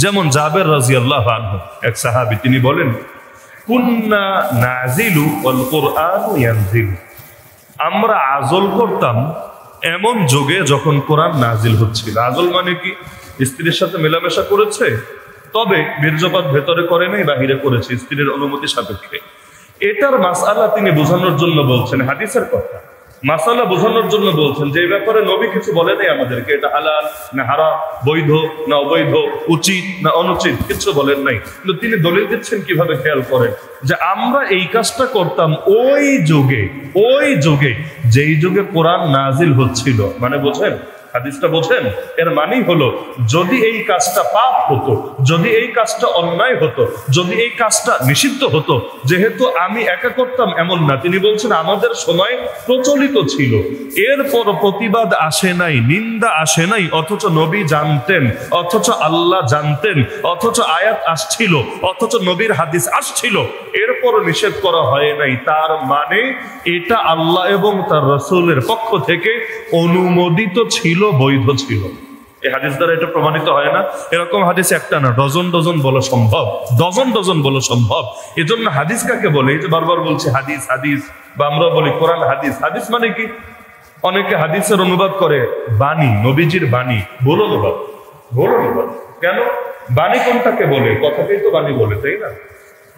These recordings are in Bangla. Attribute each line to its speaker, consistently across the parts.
Speaker 1: যেমন জাবের রাদিয়াল্লাহু আনহু এক সাহাবী, তিনি বলেন কুন্না নাজিলু ওয়াল কুরআনু ইয়ানজিলু, আমরা আজল করতাম এমন যুগে যখন কোরআন নাজিল হচ্ছিল। আজল মানে কি? স্ত্রীর সাথে মেলামেশা করেছে, তবে বীর্যপাত ভেতরে করে নাই, বাহিরে করেছে স্ত্রীর অনুমতি সাপেক্ষে। এটার মাসআলা তিনি বোঝানোর জন্য বলছেন, হাদিসের কথা মাসালা বোঝানোর জন্য বলছেন, যে ব্যাপারে নবী কিছু বলে নাই আমাদেরকে, এটা হালাল না হারাম, বৈধ না অবৈধ, উচিত না অনুচিত, কিছু বলেন নাই। কিন্তু তিনি দলিল দিচ্ছেন কিভাবে, খেয়াল করেন, যে আমরা এই কাজটা করতাম ওই যুগে যেই যুগে কোরআন নাজিল হচ্ছিল। মানে বোঝেন হাদিসটা, বোঝেন? এর মানেই হলো, যদি এই কাজটা পাপ হতো, যদি এই কাজটা অন্যায় হতো, যদি এই কাজটা নিষিদ্ধ হতো, যেহেতু আমি একা করতাম এমন না, তিনি বলছেন আমাদের সময় প্রচলিত ছিল, এরপর প্রতিবাদ আসে নাই, নিন্দা আসে নাই, অথচ নবী জানতেন, অথচ আল্লাহ জানতেন, অথচ আয়াত আসছিল, অথচ নবীর হাদিস আসছিল, এরপর নিষেধ করা হয় নাই। তার মানে এটা আল্লাহ এবং তার রাসূলের পক্ষ থেকে অনুমোদিত ছিল, বৈধ ছিল। এই হাদিস দ্বারা এটা প্রমাণিত হয় না? এরকম হাদিস একটা না, ডজন ডজন বলা সম্ভব, ডজন ডজন বলা সম্ভব। এজন্য হাদিস কাকে বলে? এই যে বারবার বলছে হাদিস হাদিস, বা আমরা বলি কোরআন হাদিস। হাদিস মানে কি? অনেকে হাদিসের অনুবাদ করে বাণী, নবীজির বাণী, ভুল অনুবাদ, ভুল অনুবাদ। কেন? বাণী কোনটাকে বলে? কথাকেই তো বাণী বলে, তাই না?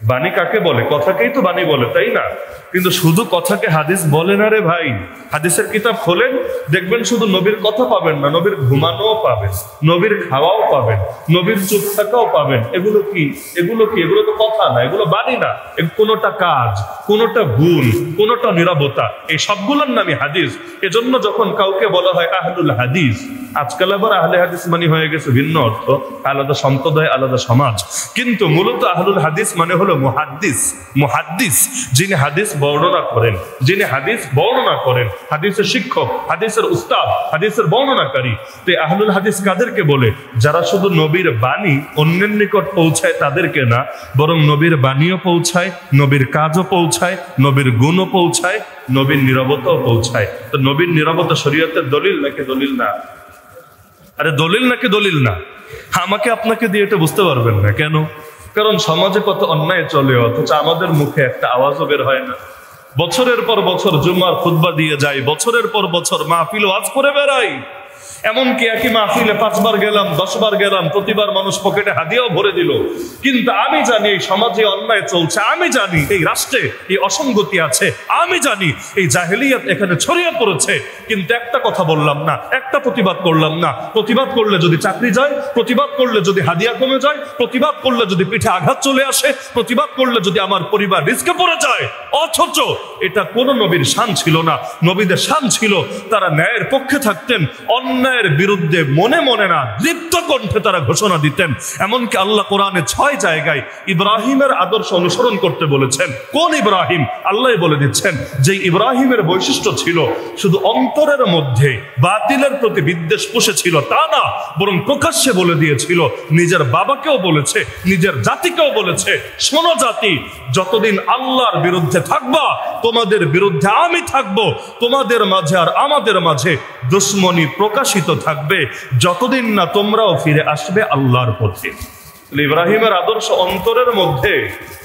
Speaker 1: বাণী কাকে বলে? কথাকেই তো বাণী বলে, তাই না? কিন্তু শুধু কথাকে হাদিস বলে না রে ভাই। হাদিসের কিতাব খোলেন, দেখবেন শুধু নবীর কথা পাবেন না, নবীর ঘুমানোও পাবেন, নবীর খাওয়াও পাবেন, নবীর চুপ থাকাও পাবেন। এগুলো কি? এগুলো কি? এগুলো তো কথা না, এগুলো বাণী না। কোনোটা কাজ, কোনোটা গুণ, কোনোটা নিরাপত্তা, এই সবগুলোর নামই হাদিস। এজন্য যখন কাউকে বলা হয় আহলুল হাদিস, আজকাল আবার আহলে হাদিস মানে হয়ে গেছে ভিন্ন অর্থ, আলাদা সম্প্রদায়, আলাদা সমাজ। কিন্তু মূলত আহলুল হাদিস মানে হলো মুহাদ্দিস। মুহাদ্দিস যিনি হাদিস বর্ণনা করেন, যিনি হাদিস বর্ণনা করেন, হাদিসের শিক্ষক, হাদিসের উস্তাদ, হাদিসের বর্ণনাকারী। তো আহলুল হাদিস কাদেরকে বলে? যারা শুধু নবীর বাণী অন্যের নিকট পৌঁছায় তাদেরকে না, বরং নবীর বাণীও পৌঁছায়, নবীর কাজও পৌঁছায়, নবীর গুণও পৌঁছায়, নবীর নীরবতাও পৌঁছায়। তো নবীর নীরবতা শরীয়তের দলিল নাকি দলিল না? আরে দলিল নাকি দলিল না? আমাকে আপনাকে দিয়ে এটা বুঝতে পারবেন না। কেন? কারণ সমাজে কত অন্যায় চলে, অথচ আমাদের মুখে একটা আওয়াজও বের হয় না। বছরের পর বছর জুমার খুতবা দিয়ে যাই, বছরের পর বছর মাহফিল ওয়াজ করে বেড়াই, এমনকি একই মাহফিলে 5 বার গেলাম, 10 বার গেলাম, প্রতিবার মানুষ পকেটে হাদিয়াও ভরে দিল। কিন্তু আমি জানি এই সমাজে অন্যায় চলছে, আমি জানি এই রাষ্ট্রে এই অসঙ্গতি আছে, আমি জানি এই জাহেলিয়াত এখানে ছড়িয়ে পড়েছে, কিন্তু একটা কথা বললাম না, একটা প্রতিবাদ করলাম না। প্রতিবাদ করলে যদি চাকরি যায়, প্রতিবাদ করলে যদি হাদিয়া কমে যায়, প্রতিবাদ করলে যদি পিঠে আঘাত চলে আসে, প্রতিবাদ করলে যদি আমার পরিবার রিস্কে পড়ে যায়, অথচ এটা কোন নবীর শান ছিল না। নবীদের শান ছিল তারা ন্যায়ের পক্ষে থাকতেন, অন্যায়ের বিরুদ্ধে মনে মনে না, দীপ্ত কণ্ঠে তারা ঘোষণা দিতেন। এমনকি আল্লাহ কোরআনে 6 জায়গায় ইব্রাহিমের আদর্শ অনুসরণ করতে বলেছেন। কোন ইব্রাহিম? আল্লাহ বলে দিচ্ছেন যে ইব্রাহিমের বৈশিষ্ট্য ছিল শুধু অন্তরের মধ্যে বাতিলের প্রতি বিদ্বেষ পুষেছিল তা না, বরং প্রকাশ্যে বলে দিয়েছিল, নিজের বাবাকেও বলেছে, নিজের জাতিকেও বলেছে, শোনো জাতি, যতদিন আল্লাহর বিরুদ্ধে থাকবা, তোমাদের বিরুদ্ধে আমি থাকবো, তোমাদের মাঝে আর আমাদের মাঝে দুশ্মনী প্রকাশিত থাকবে, যতদিন না তোমরাও ফিরে আসবে আল্লাহর পথে। ইব্রাহিমের আদর্শ অন্তরের মধ্যে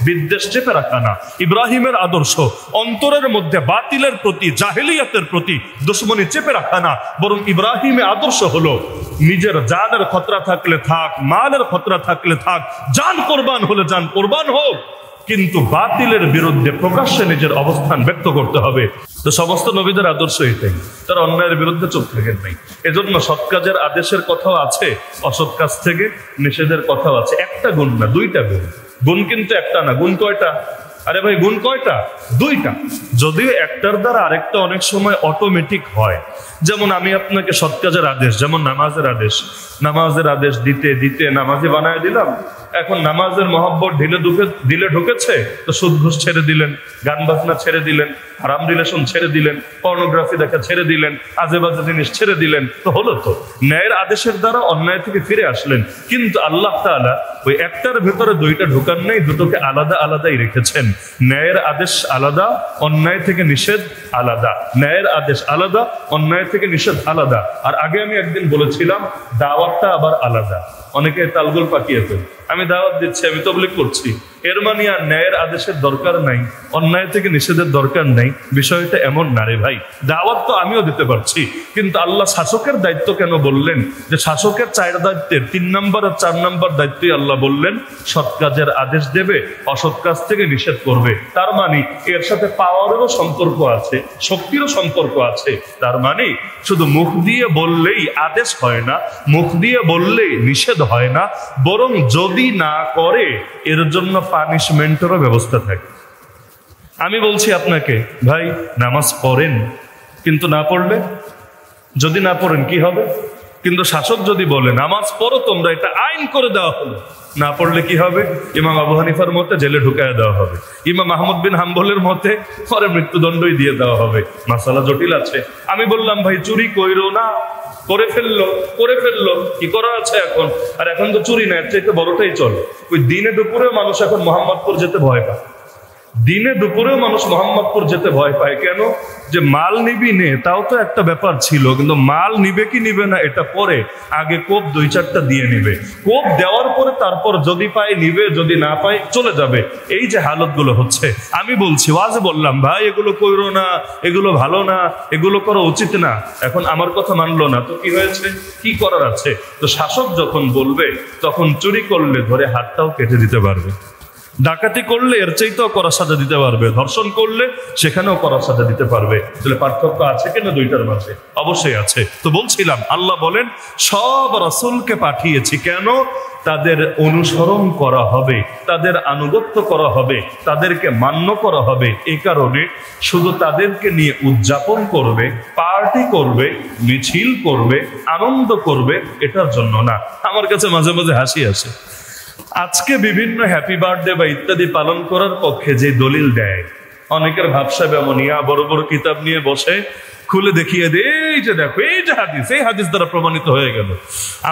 Speaker 1: বিদ্বেষ চেপে রাখা না, ইব্রাহিমের আদর্শ অন্তরের মধ্যে বাতিলের প্রতি, জাহেলিয়াতের প্রতি দুশ্মনী চেপে রাখা না, বরং ইব্রাহিমের আদর্শ হলো নিজের জানের খতরা থাকলে থাক, মালের খতরা থাকলে থাক, জান কোরবান হলে জান কোরবান হোক, কিন্তু বাতিলের বিরুদ্ধে প্রকাশ্যে নিজের অবস্থান ব্যক্ত করতে হবে। তো সমস্ত নবীদের আদর্শ এটাই, তারা অন্যায়ের বিরুদ্ধে চুপ থাকেন নাই। এজন্য সৎ কাজের আদেশের কথাও আছে, অসৎ কাজ থেকে নিষেধের কথাও আছে। একটা গুণ না, 2টা গুণ। গুণ কিন্তু একটা না, গুণ কয়টা? আরে ভাই গুণ কয়টা? 2টা। যদিও একটার দ্বারা আরেকটা অনেক সময় অটোমেটিক হয়। যেমন আমি আপনাকে সৎ কাজের আদেশ, যেমন নামাজের আদেশ, নামাজের আদেশ দিতে দিতে নামাজি বানায় দিলাম। এখন নামাজের মহব্বত দিলে ঢুকেছে, তো সুদ ঘুষ ছেড়ে দিলেন, গান বাজনা ছেড়ে দিলেন, হারাম রিলেশন ছেড়ে দিলেন, পর্নোগ্রাফি দেখা ছেড়ে দিলেন, আজে বাজে জিনিস ছেড়ে দিলেন, তো হলো তো। ন্যায়ের আদেশের দ্বারা অন্যায় থেকে ফিরে আসলেন। কিন্তু আল্লাহ তাআলা ওই একটার ভেতরে দুইটা ঢোকান নেই, দুটোকে আলাদা আলাদাই রেখেছেন। ন্যায়ের আদেশ আলাদা, অন্যায় থেকে নিষেধ আলাদা। ন্যায়ের আদেশ আলাদা, অন্যায় থেকে নিষেধ আলাদা। আর আগে আমি একদিন বলেছিলাম দাওয়াতটা আবার আলাদা। অনেকে তালগোল পাকিয়েছে, আমি দাওয়াত দিচ্ছি, আমি তাবলীগ করছি, এর মানে আর ন্যায়ের আদেশের দরকার নাই, অন্যায় থেকে নিষেধের দরকার নাই। বিষয়টা এমন না রে ভাই। দাওয়াত তো আমিও দিতে পারছি, কিন্তু আল্লাহ শাসকের দায়িত্ব কেন বললেন? যে শাসকের 4 দায়িত্বের 3 নম্বর আর 4 নম্বর দায়িত্বই আল্লাহ বললেন সৎ কাজের আদেশ দেবে, অসৎ কাজ থেকে নিষেধ করবে। তার মানে এর সাথে পাওয়ারেরও সম্পর্ক আছে, শক্তিরও সম্পর্ক আছে। তার মানে শুধু মুখ দিয়ে বললেই আদেশ হয় না, মুখ দিয়ে বললেই নিষেধ হয় না, বরং যদি না করে এর জন্য পানিশমেন্টেরও ব্যবস্থা থাকে। আমি বলছি আপনাকে, ভাই নামাজ পড়েন, কিন্তু না পড়লে, যদি না পড়েন কি হবে? কিন্তু শাসক যদি বলে নামাজ পড়ো তোমরা, এটা আইন করে দেওয়া হলো, না পড়লে কি হবে? ইমাম আবু হানিফার মতে জেলে ঢুকায় দেওয়া হবে, ইমাম আহমদ বিন হাম্বলের মতে পরে মৃত্যুদণ্ডই দিয়ে দেওয়া হবে। মাসালা জটিল আছে। আমি বললাম ভাই চুরি কইরো না, করে ফেললো, কি করা আছে এখন? আর এখন তো চুরি না, এর চাইতে বড়টাই চলে। ওই দিনে দুপুরেও মানুষ এখন মোহাম্মদপুর যেতে ভয় পায়, দিনে দুপুরেও মানুষ মোহাম্মদপুর যেতে ভয় পায়। কেন? যে মাল নিবি নে, তাও তো একটা ব্যাপার ছিল, কিন্তু মাল নিবে কি নিবে না এটা পরে, আগে কোপ 2-4টা দিয়ে নিবে, কোপ দেওয়ার পরে তারপর যদি পায় নিবে, যদি না পায় চলে যাবে। এই যে হালতগুলো হচ্ছে, আমি বলছি ওয়াজে বললাম ভাই এগুলো কইরো না, এগুলো ভালো না, এগুলো করা উচিত না। এখন আমার কথা মানলো না, তো কি হয়েছে? কি করার আছে? তো শাসক যখন বলবে তখন চুরি করলে ধরে হাতটাও কেটে দিতে পারবে, ডাকাতি করলে এর চাইতেও কড়া সাজা দিতে পারবে, ধর্ষণ করলে সেখানেও কড়া সাজা দিতে পারবে। তাহলে পার্থক্য আছে কিনা দুইটার মাঝে? অবশ্যই আছে। তো বলছিলাম আল্লাহ বলেন সব রাসূলকে পাঠিয়েছি, কেন? তাদের অনুসরণ করা হবে, তাদের আনুগত্য করা হবে, তাদেরকে মান্য করা হবে। এই কারণে শুধু তাদেরকে নিয়ে উদযাপন করবে, পার্টি করবে, মিছিল করবে, আনন্দ করবে, এটার জন্য না। আমার কাছে মাঝে মাঝে হাসি আসে, আজকে বিভিন্ন হ্যাপি বার্থডে বা ইত্যাদি পালন করার পক্ষে যে দলিল দেয়, অনেকের ভাবসা এমন, বড় বড় কিতাব নিয়ে বসে খুলে দেখিয়ে দে, এই যে দেখো এই যে হাদিস, এই হাদিস দ্বারা প্রমাণিত হয়ে গেল।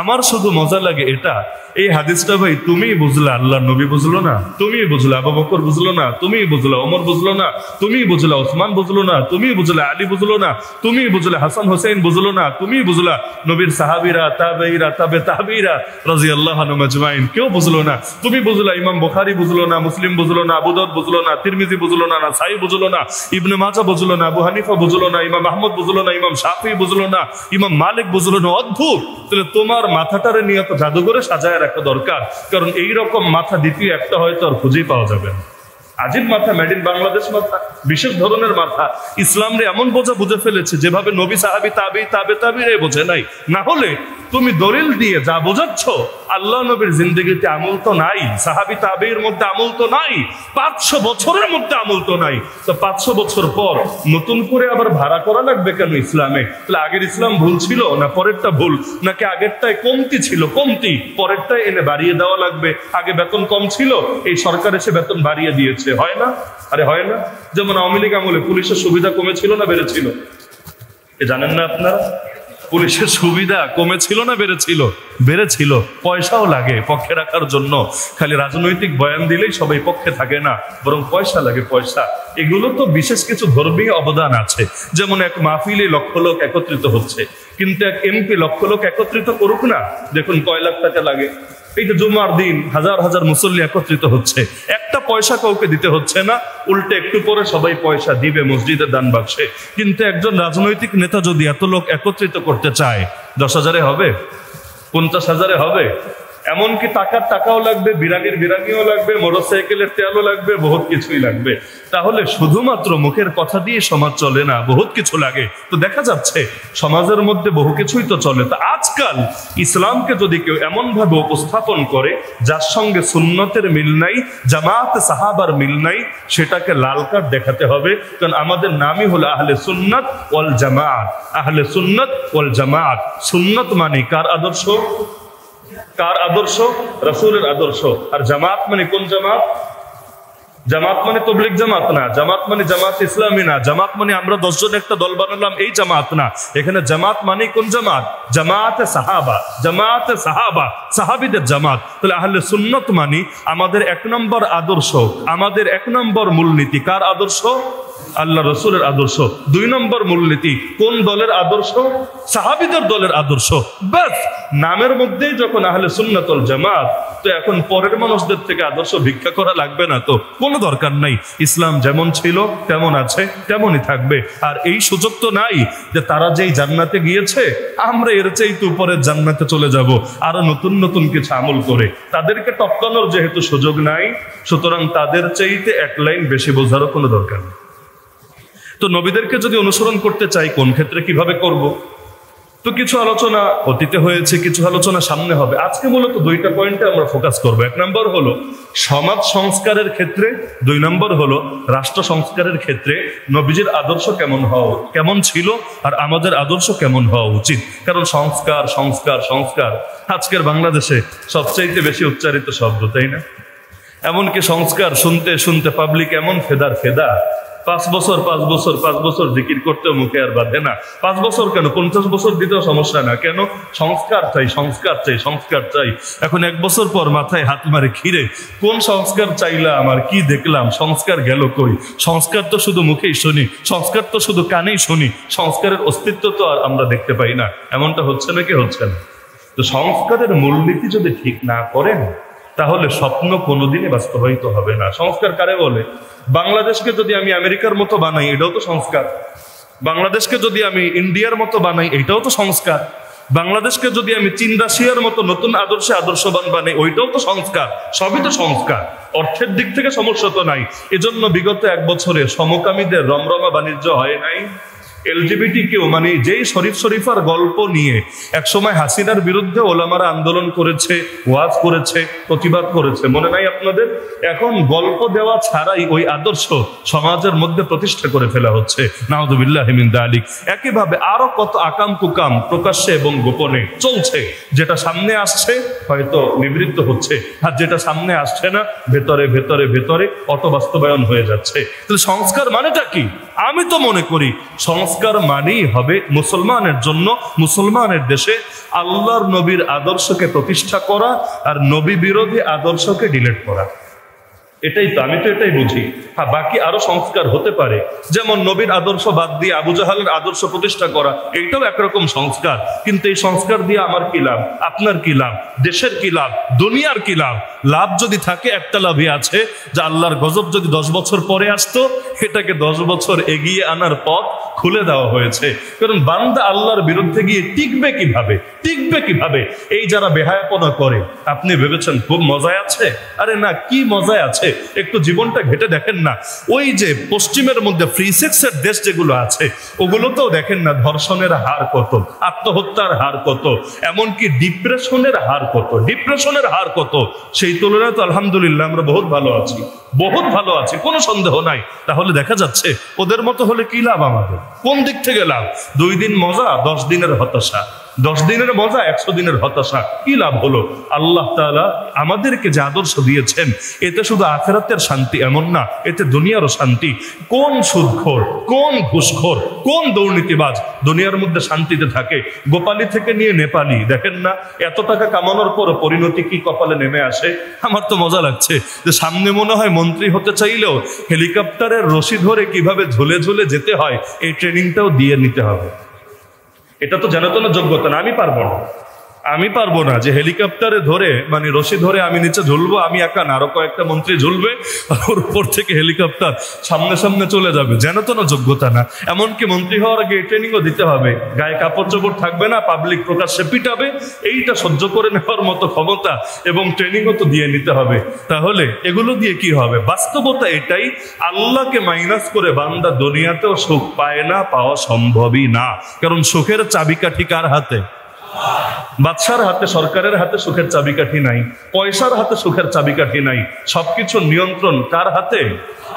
Speaker 1: আমার শুধু মজা লাগে এটা, এই হাদিসটা ভাই তুমি বুঝলা, আল্লাহ নবী বুঝলো না, তুমি বুঝলা, আবু বকর বুঝলো না, তুমি বুঝলা, ওমর বুঝলো না, তুমি বুঝলা, ওসমান বুঝলো না, তুমি বুঝলা, আলী বুঝলো না, তুমি বুঝলা, হাসান হোসেন বুঝলো না, তুমি বুঝলা, নবীর সাহাবীরা, তাবেঈরা, তাবে তাবেঈরা রাদিয়াল্লাহু আনহুম আজমাইন কেউ বুঝলো না, তুমি বুঝলা, ইমাম বুখারী বুঝলো না, মুসলিম বুঝলো না, আবু দাউদ বুঝলো না, তিরমিজি বুঝলো না, নাসাঈ বুঝলো না, ইবনে মাজাহ বুঝলো না, আবু হানিফা বুঝলো না, ইমাম আহমদ বুঝলো না, ইমাম শাফিঈ বুঝলো না, ইমাম মালিক বুঝলো না। অদ্ভুত। তাহলে তোমার মাথাটারে নিয়ে তো জাদুঘরে সাজায় রাখা দরকার, কারণ এই রকম মাথা দ্বিতীয় একটা হয়তো আর খুঁজেই পাওয়া যাবে না। আজিব মাথা, মেড ইন বাংলাদেশ মাথা, বিশেষ ধরনের মাথা। ইসলাম রে এমন বোঝা বুঝে ফেলেছে যেভাবে নবী সাহাবী তাবেঈ তাবে তাবেঈরা বোঝে নাই। না হলে তুমি দলিল দিয়ে যা বোঝাচ্ছ, আল্লাহ নবীর জিন্দেগিতে আমল তো নাই, সাহাবী তাবেঈর মধ্যে আমল তো নাই, 500 বছরের মধ্যে আমল তো নাই। তো 500 বছর পর নতুন করে আবার ভাড়া করা লাগবে কেন ইসলামে? তাহলে আগের ইসলাম ভুল ছিল না পরেরটা ভুল, নাকি আগেরটায় কমতি ছিল, কমতি পরেরটায় এনে বাড়িয়ে দেওয়া লাগবে? আগে বেতন কম ছিল, এই সরকার এসে বেতন বাড়িয়ে দিয়েছে, হয় না? আরে হয় না? যেমন আওয়ামী লীগ আমলে পুলিশের সুবিধা কমেছিল না বেড়েছিল? এ জানেন না আপনারা? পুলিশের সুবিধা কমেছিল না বেড়েছিল? বেড়েছিল। পয়সাও লাগে পক্ষে রাখার জন্য। খালি রাজনৈতিক বয়ান দিলেই সবাই পক্ষে থাকে না, বরং পয়সা লাগে, পয়সা। এগুলো তো বিশেষ কিছু ধর্মীয় অবদান আছে। যেমন এক মাহফিলে লক্ষ লোক একত্রিত হচ্ছে, কিন্তু এক এমপি লক্ষ লোক একত্রিত করুক না, দেখুন কয় লাখ টাকা লাগে। এই যে জুমার দিন হাজার হাজার মুসল্লি একত্রিত হচ্ছে, একটা পয়সা কাউকে দিতে হচ্ছে না, উল্টে একটু পরে সবাই পয়সা দিবে মসজিদের দান বাক্সে। কিন্তু একজন রাজনৈতিক নেতা যদি এত লোক একত্রিত করতে চায়, 10,000-এ হবে? 50,000-এ হবে? এমনকি টাকাও লাগবে, বিরানিও লাগবে, মোটরসাইকেলের তেলও লাগবে, বহুত কিছুই লাগবে। তাহলে শুধুমাত্র মুখের কথা দিয়ে সমাজ চলে না, বহুত কিছু লাগে। তো দেখা যাচ্ছে সমাজের মধ্যে বহু কিছুই তো চলে। তো আজকাল ইসলামকে যদি কেউ এমন ভাবে উপস্থাপন করে যার সঙ্গে সুন্নতের মিল নাই, জামাত সাহাবার মিল নাই, সেটাকে লাল কার্ড দেখাতে হবে। কারণ আমাদের নামই হলো আহলে সুন্নাত ওয়াল জামাত। আহলে সুন্নাত ওয়াল জামাত। সুন্নত মানে কার আদর্শ? কার আদর্শ? রাসূলের আদর্শ। আর জামাত মানে কোন জামাত? জামাত মানে তবলিগ জামাত না, জামাত মানে জামাত ইসলামী না, জামাত মানে আমরা 10 জন একটা দল বানালাম এই জামাত না। এখানে জামাত মানে কোন জামাত? জামাতে সাহাবা, জামাতে সাহাবা, সাহাবীদের জামাত। তাহলে আহলে সুন্নাত মানে আমাদের 1 নম্বর আদর্শ, আমাদের 1 নম্বর মূলনীতি কার আদর্শ? আল্লাহ রসুলের আদর্শ। 2 নম্বর মূলনীতি কোন দলের আদর্শ? সাহাবীদের দলের আদর্শ। বাস নামের মধ্যেই যখন আহলে সুন্নাত ওয়াল জামাত, তো এখন পরের মানুষদের থেকে আদর্শ ভিক্ষা করা লাগবে না, তো কোনো দরকার নাই। ইসলাম যেমন ছিল তেমন আছে, তেমনই থাকবে। আর এই সুযোগ তো নাই যে তারা যেই জান্নাতে গিয়েছে আমরা এর চাইতে উপরের জান্নাতে চলে যাব আরো নতুন নতুন কিছু আমল করে। তাদেরকে টপকানোর যেহেতু সুযোগ নাই, সুতরাং তাদের চাইতে 1 লাইন বেশি বোঝারও কোনো দরকার নেই। তো নবীদেরকে যদি অনুসরণ করতে চাই কোন ক্ষেত্রে কিভাবে করব? তো কিছু আলোচনা অতীতে হয়েছে, কিছু আলোচনা সামনে হবে। আজকে মূলত 2টা পয়েন্টে আমরা ফোকাস করব। 1 নম্বর হলো সমাজ সংস্কারের ক্ষেত্রে, 2 নম্বর হলো রাষ্ট্র সংস্কারের ক্ষেত্রে নবীজির আদর্শ কেমন ছিল আর আমাদের আদর্শ কেমন হওয়া উচিত। কারণ সংস্কার সংস্কার সংস্কার আজকের বাংলাদেশে সবচাইতে বেশি উচ্চারিত শব্দ, তাই না? এমনকি সংস্কার শুনতে শুনতে পাবলিক এমন ফেদা 5 বছর 5 বছর 5 বছর জিকির করতেও মুখে আর বাঁধে না। 5 বছর কেন, 50 বছর দিতেও সমস্যা না। কেন? সংস্কার চাই, সংস্কার চাই, সংস্কার চাই। এখন 1 বছর পর মাথায় হাত মারে, খিরে কোন সংস্কার চাইলাম আর কি দেখলাম, সংস্কার গেল কই? সংস্কার তো শুধু মুখেই শুনি, সংস্কার তো শুধু কানেই শুনি, সংস্কারের অস্তিত্ব তো আর আমরা দেখতে পাই না। এমনটা হচ্ছে নাকি? হচ্ছে না। তো সংস্কারের মূলনীতি যদি ঠিক না করেন তাহলে স্বপ্ন কোনোদিনই বাস্তবায়িত হবে না। সংস্কার কারে বলে? বাংলাদেশকে যদি আমি আমেরিকার মতো বানাই এটাও তো সংস্কার, বাংলাদেশকে যদি আমি ইন্ডিয়ার মতো বানাই এটাও তো সংস্কার, বাংলাদেশকে যদি আমি চীন রাশিয়ার মতো নতুন আদর্শে আদর্শবান বানাই ওইটাও তো সংস্কার। সবই তো সংস্কার। অর্থের দিক থেকে সমস্যা তো নাই। এজন্য বিগত 1 বছরে সমকামীদের রমরমা বাণিজ্য হয় নাই। এলজিবিটি কেউ মানে যেই শরীফার গল্প নিয়ে একসময় হাসিনার বিরুদ্ধে ওলামারা আন্দোলন করেছে, ওয়াজ করেছে, প্রতিবাদ করেছে, মনে নাই আপনাদের? এখন গল্প দেওয়া ছাড়াই ওই আদর্শ সমাজের মধ্যে প্রতিষ্ঠা করে ফেলা হচ্ছে। নাউযুবিল্লাহি মিন যালিক। একইভাবে আরো কত আকাম কুকাম প্রকাশ্যে এবং গোপনে চলছে। যেটা সামনে আসছে হয়তো নিবৃত্ত হচ্ছে, আর যেটা সামনে আসছে না ভেতরে ভেতরে ভেতরে অটো বাস্তবায়ন হয়ে যাচ্ছে। তাহলে সংস্কার মানেটা কি? আমি তো মনে করি সংস্কার মানেই হবে মুসলমানের জন্য, মুসলমানের দেশে আল্লাহর নবীর আদর্শকে প্রতিষ্ঠা করা আর নবী বিরোধী আদর্শকে ডিলিট করা। এটাই তো, আমি তো এটাই বুঝি। হ্যাঁ, বাকি আরো সংস্কার হতে পারে, যেমন নবীর আদর্শ বাদ দিয়ে আবু জাহালের আদর্শ প্রতিষ্ঠা করা, এইটাও একরকম সংস্কার। কিন্তু এই সংস্কার দিয়ে আমার কি লাভ, আপনার কি লাভ, দেশের কি লাভ, দুনিয়ার কি লাভ? লাভ যদি থাকে একটা লাভই আছে, যে আল্লাহর গজব যদি 10 বছর পরে আসতো এটাকে 10 বছর এগিয়ে আনার পথ খুলে দেওয়া হয়েছে। কারণ বান্দা আল্লাহর বিরুদ্ধে গিয়ে টিকবে কিভাবে, টিকবে কিভাবে? এই যারা বেহায়াপনা করে, আপনি ভেবেছেন খুব মজায় আছে? আরে না, কি মজায় আছে? একটু জীবনটা ঘেটে দেখেন না। ওই যে পশ্চিমের মধ্যে ফ্রি সেক্সের দেশ যেগুলো আছে ওগুলোতেও দেখেন না ধর্ষণের হার কত, আত্মহত্যার হার কত, এমনকি ডিপ্রেশনের হার কত, ডিপ্রেশনের হার কত। সেই তুলনায় তো আলহামদুলিল্লাহ আমরা বহুত ভালো আছি, বহুত ভালো আছি, কোনো সন্দেহ নাই। তাহলে দেখা যাচ্ছে ওদের মতো হলে কি লাভ আমাদের? কোন দিক থেকে লাভ? 2 দিন মজা, 10 দিনের হতাশা, 10 দিনের মজা, 100 দিনের হতাশা। কি লাভ হলো? আল্লাহ তাআলা আমাদেরকে যে আদর্শ দিয়েছেন এতে শুধু আখিরাতের শান্তি এমন না, এতে দুনিয়ারও শান্তি। কোন সুদখোর, কোন ঘুষখোর, কোন দুর্নীতিবাজ দুনিয়ার মধ্যে শান্তিতে থাকে? গোপালী থেকে নিয়ে নেপালি, দেখেন না এত টাকা কামানোর পর পরিণতি কি কপালে নেমে আসে। আমার তো মজা লাগছে যে সামনে মনে হয় মন্ত্রী হতে চাইলেও হেলিকপ্টারের রশি ধরে কিভাবে ঝুলে ঝুলে যেতে হয় এই ট্রেনিংটাও দিয়ে নিতে হবে। এটা তো জানাতো না যোগ্যতা না। আমি পারবো না যে হেলিকপ্টারে ধরে মানে রশি ধরে আমি নিচে ঝুলবো, আমি একা না, আরো কয়েকটা মন্ত্রী ঝুলবে, ওর উপর থেকে হেলিকপ্টার সামনে সামনে চলে যাবে। জানাতো না যোগ্যতা না। এমনকি মন্ত্রী হওয়ার আগে ট্রেনিংও দিতে হবে, গায়ে কাপড় চোপড় থাকবে না, পাবলিক প্রকাশ্যে পিটাবে, এইটা সহ্য করে নেওয়ার মতো ক্ষমতা এবং ট্রেনিংও তো দিয়ে নিতে হবে। তাহলে এগুলো দিয়ে কি হবে? বাস্তবতা এটাই, আল্লাহকে মাইনাস করে বান্দা দুনিয়াতেও সুখ পায় না, পাওয়া সম্ভবই না। কারণ সুখের চাবিকাঠি কার হাতে? বাদশার হাতে, সরকারের হাতে সুখের চাবিকাঠি নাই, পয়সার হাতে সুখের চাবিকাঠি নাই, সবকিছুর নিয়ন্ত্রণ কার হাতে?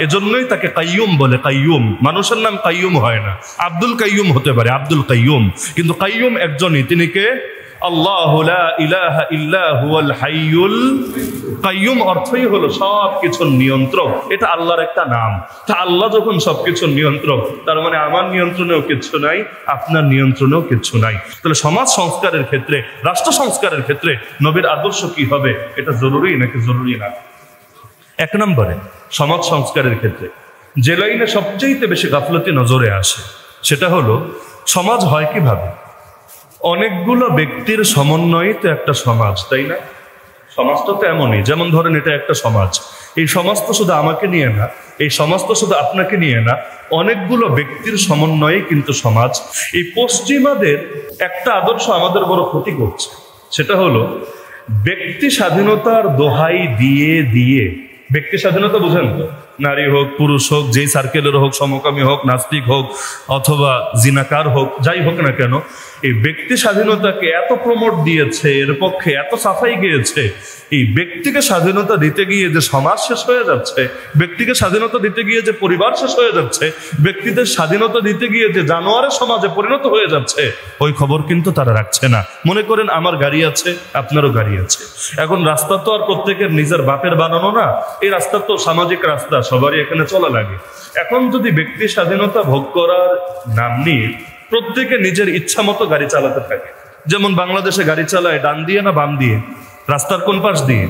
Speaker 1: এজন্যই তাকে কাইয়ুম বলে। কাইয়ুম, মানুষের নাম কাইয়ুম হয় না, আব্দুল কাইয়ুম হতে পারে, আব্দুল কাইয়ুম, কিন্তু কাইয়ুম একজনই। তিনি কে? আল্লাহু লা ইলাহা ইল্লা হুয়াল হাইয়ুল কাইয়ুম অর্থই হলো সবকিছুর নিয়ন্ত্রক। এটা আল্লাহর একটা নাম। তা আল্লাহ যখন সবকিছুর নিয়ন্ত্রক, তার মানে আমার নিয়ন্ত্রণেও কিছু নাই, আপনার নিয়ন্ত্রণেও কিছু নাই। তাহলে সমাজ সংস্কারের ক্ষেত্রে, রাষ্ট্র সংস্কারের ক্ষেত্রে নবীর আদর্শ কি হবে, এটা জরুরি নাকি জরুরি না? এক নম্বরে সমাজ সংস্কারের ক্ষেত্রে যে লাইনে সবচেয়ে বেশি গাফলতি নজরে আসে সেটা হলো সমাজ হয় কিভাবে? অনেকগুলো ব্যক্তির সমন্বয়ে তো একটা সমাজ, তাই না? সমাজটা তো এমনই, যেমন ধরেন এটা একটা সমাজ, এই সমাজ তো শুধু আমাকে নিয়ে না, এই সমাজ তো শুধু আপনাকে নিয়ে না, অনেকগুলো ব্যক্তির সমন্বয়ে কিন্তু সমাজ। এই পশ্চিমাদের একটা আদর্শ আমাদের বড় ক্ষতি করছে, সেটা হলো ব্যক্তি স্বাধীনতার দোহাই দিয়ে দিয়ে, ব্যক্তি স্বাধীনতা বুঝেন তো, নারী হোক পুরুষ হোক, যেই সার্কেলের হোক, সমকামী হোক, নাস্তিক হোক অথবা জিনাকার হোক, যাই হোক না কেন, এই ব্যক্তি স্বাধীনতাকে এত প্রমোট দিয়েছে, এর পক্ষে এত সাফাই গিয়েছে, এই ব্যক্তিকে স্বাধীনতা দিতে গিয়ে যে সমাজ শেষ হয়ে যাচ্ছে, ব্যক্তিকে স্বাধীনতা দিতে গিয়ে যে পরিবার শেষ হয়ে যাচ্ছে, ব্যক্তিদের স্বাধীনতা দিতে গিয়ে যে জানোয়ারের সমাজে পরিণত হয়ে যাচ্ছে, ওই খবর কিন্তু তারা রাখছে না। মনে করেন আমার গাড়ি আছে, আপনারও গাড়ি আছে, এখন রাস্তা তো আর প্রত্যেকের নিজের বাপের বানানো না, এই রাস্তা তো সামাজিক রাস্তা, সবারই এখানে চলা লাগে। এখন যদি ব্যক্তি স্বাধীনতা ভোগ করার নাম নিয়ে প্রত্যেকে নিজের ইচ্ছা মতো গাড়ি চালাতে থাকে, যেমন বাংলাদেশে গাড়ি চালায় ডান দিয়ে না বাম দিয়ে, রাস্তার কোন পাশ দিয়ে?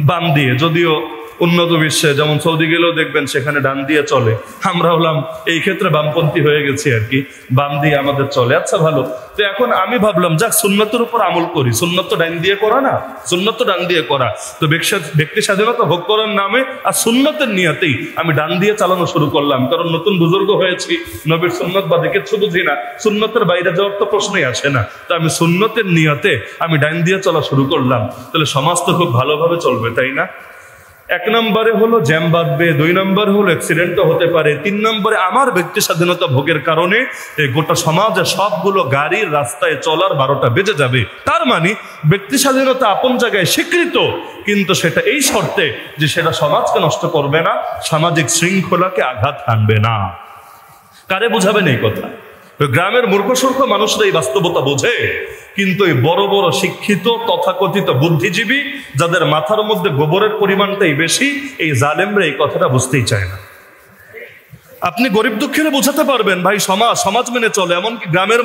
Speaker 1: বাম দিয়ে। যদিও উন্নত বিশ্বে যেমন সৌদি গেলেও দেখবেন সেখানে ডান দিয়ে চলে, আমরা হলাম এই ক্ষেত্রে বামপন্থী হয়ে গেছি আর কি, বাম দিয়ে আমাদের চলে। আচ্ছা ভালো, তো এখন আমি ভাবলাম যাক সুন্নতের উপর আমল করি, সুন্নত তো ডান দিয়ে করা না, সুন্নত তো ডান দিয়ে করা, তো ব্যক্তি স্বাধীনতা ভোগ করার নামে আর সুন্নতের নিয়তেই আমি ডান দিয়ে চালানো শুরু করলাম, কারণ নতুন বুজুর্গ হয়েছি, নবীর সুন্নত বাদে কিছু বুঝি না, সুন্নতের বাইরে যাওয়ার তো প্রশ্নই আসে না, তো আমি সুন্নতের নিয়তে আমি ডান দিয়ে চলা শুরু করলাম। তাহলে সমাজ তো খুব ভালোভাবে চলবে, তাই না? এক নম্বরে হলো জ্যাম বাঁধবে, দুই নম্বরে হলো অ্যাক্সিডেন্টও হতে পারে, তিন নম্বরে আমার ব্যক্তি স্বাধীনতা ভোগের কারণে এই গোটা সমাজে সবগুলো গাড়ির রাস্তায় চলার 12টা বেজে যাবে। তার মানে ব্যক্তি স্বাধীনতা আপন জায়গায় স্বীকৃত, কিন্তু সেটা এই শর্তে যে সেটা সমাজকে নষ্ট করবে না, সামাজিক শৃঙ্খলাকে আঘাত আনবে না। কারে বুঝাবেন এই কথা? গ্রামের মূর্খসূর্খ মানুষরা এই বাস্তবতা বোঝে, কিন্তু এই বড় বড় শিক্ষিত তথাকথিত বুদ্ধিজীবী যাদের মাথার মধ্যে গোবরের পরিমাণটাই বেশি, এই জালেমরা এই কথাটা বুঝতেই চায় না। আপনি গরিব দুঃখীরা বোঝাতে পারবেন ভাই সমাজ মেনে চলে, এমনকি গ্রামের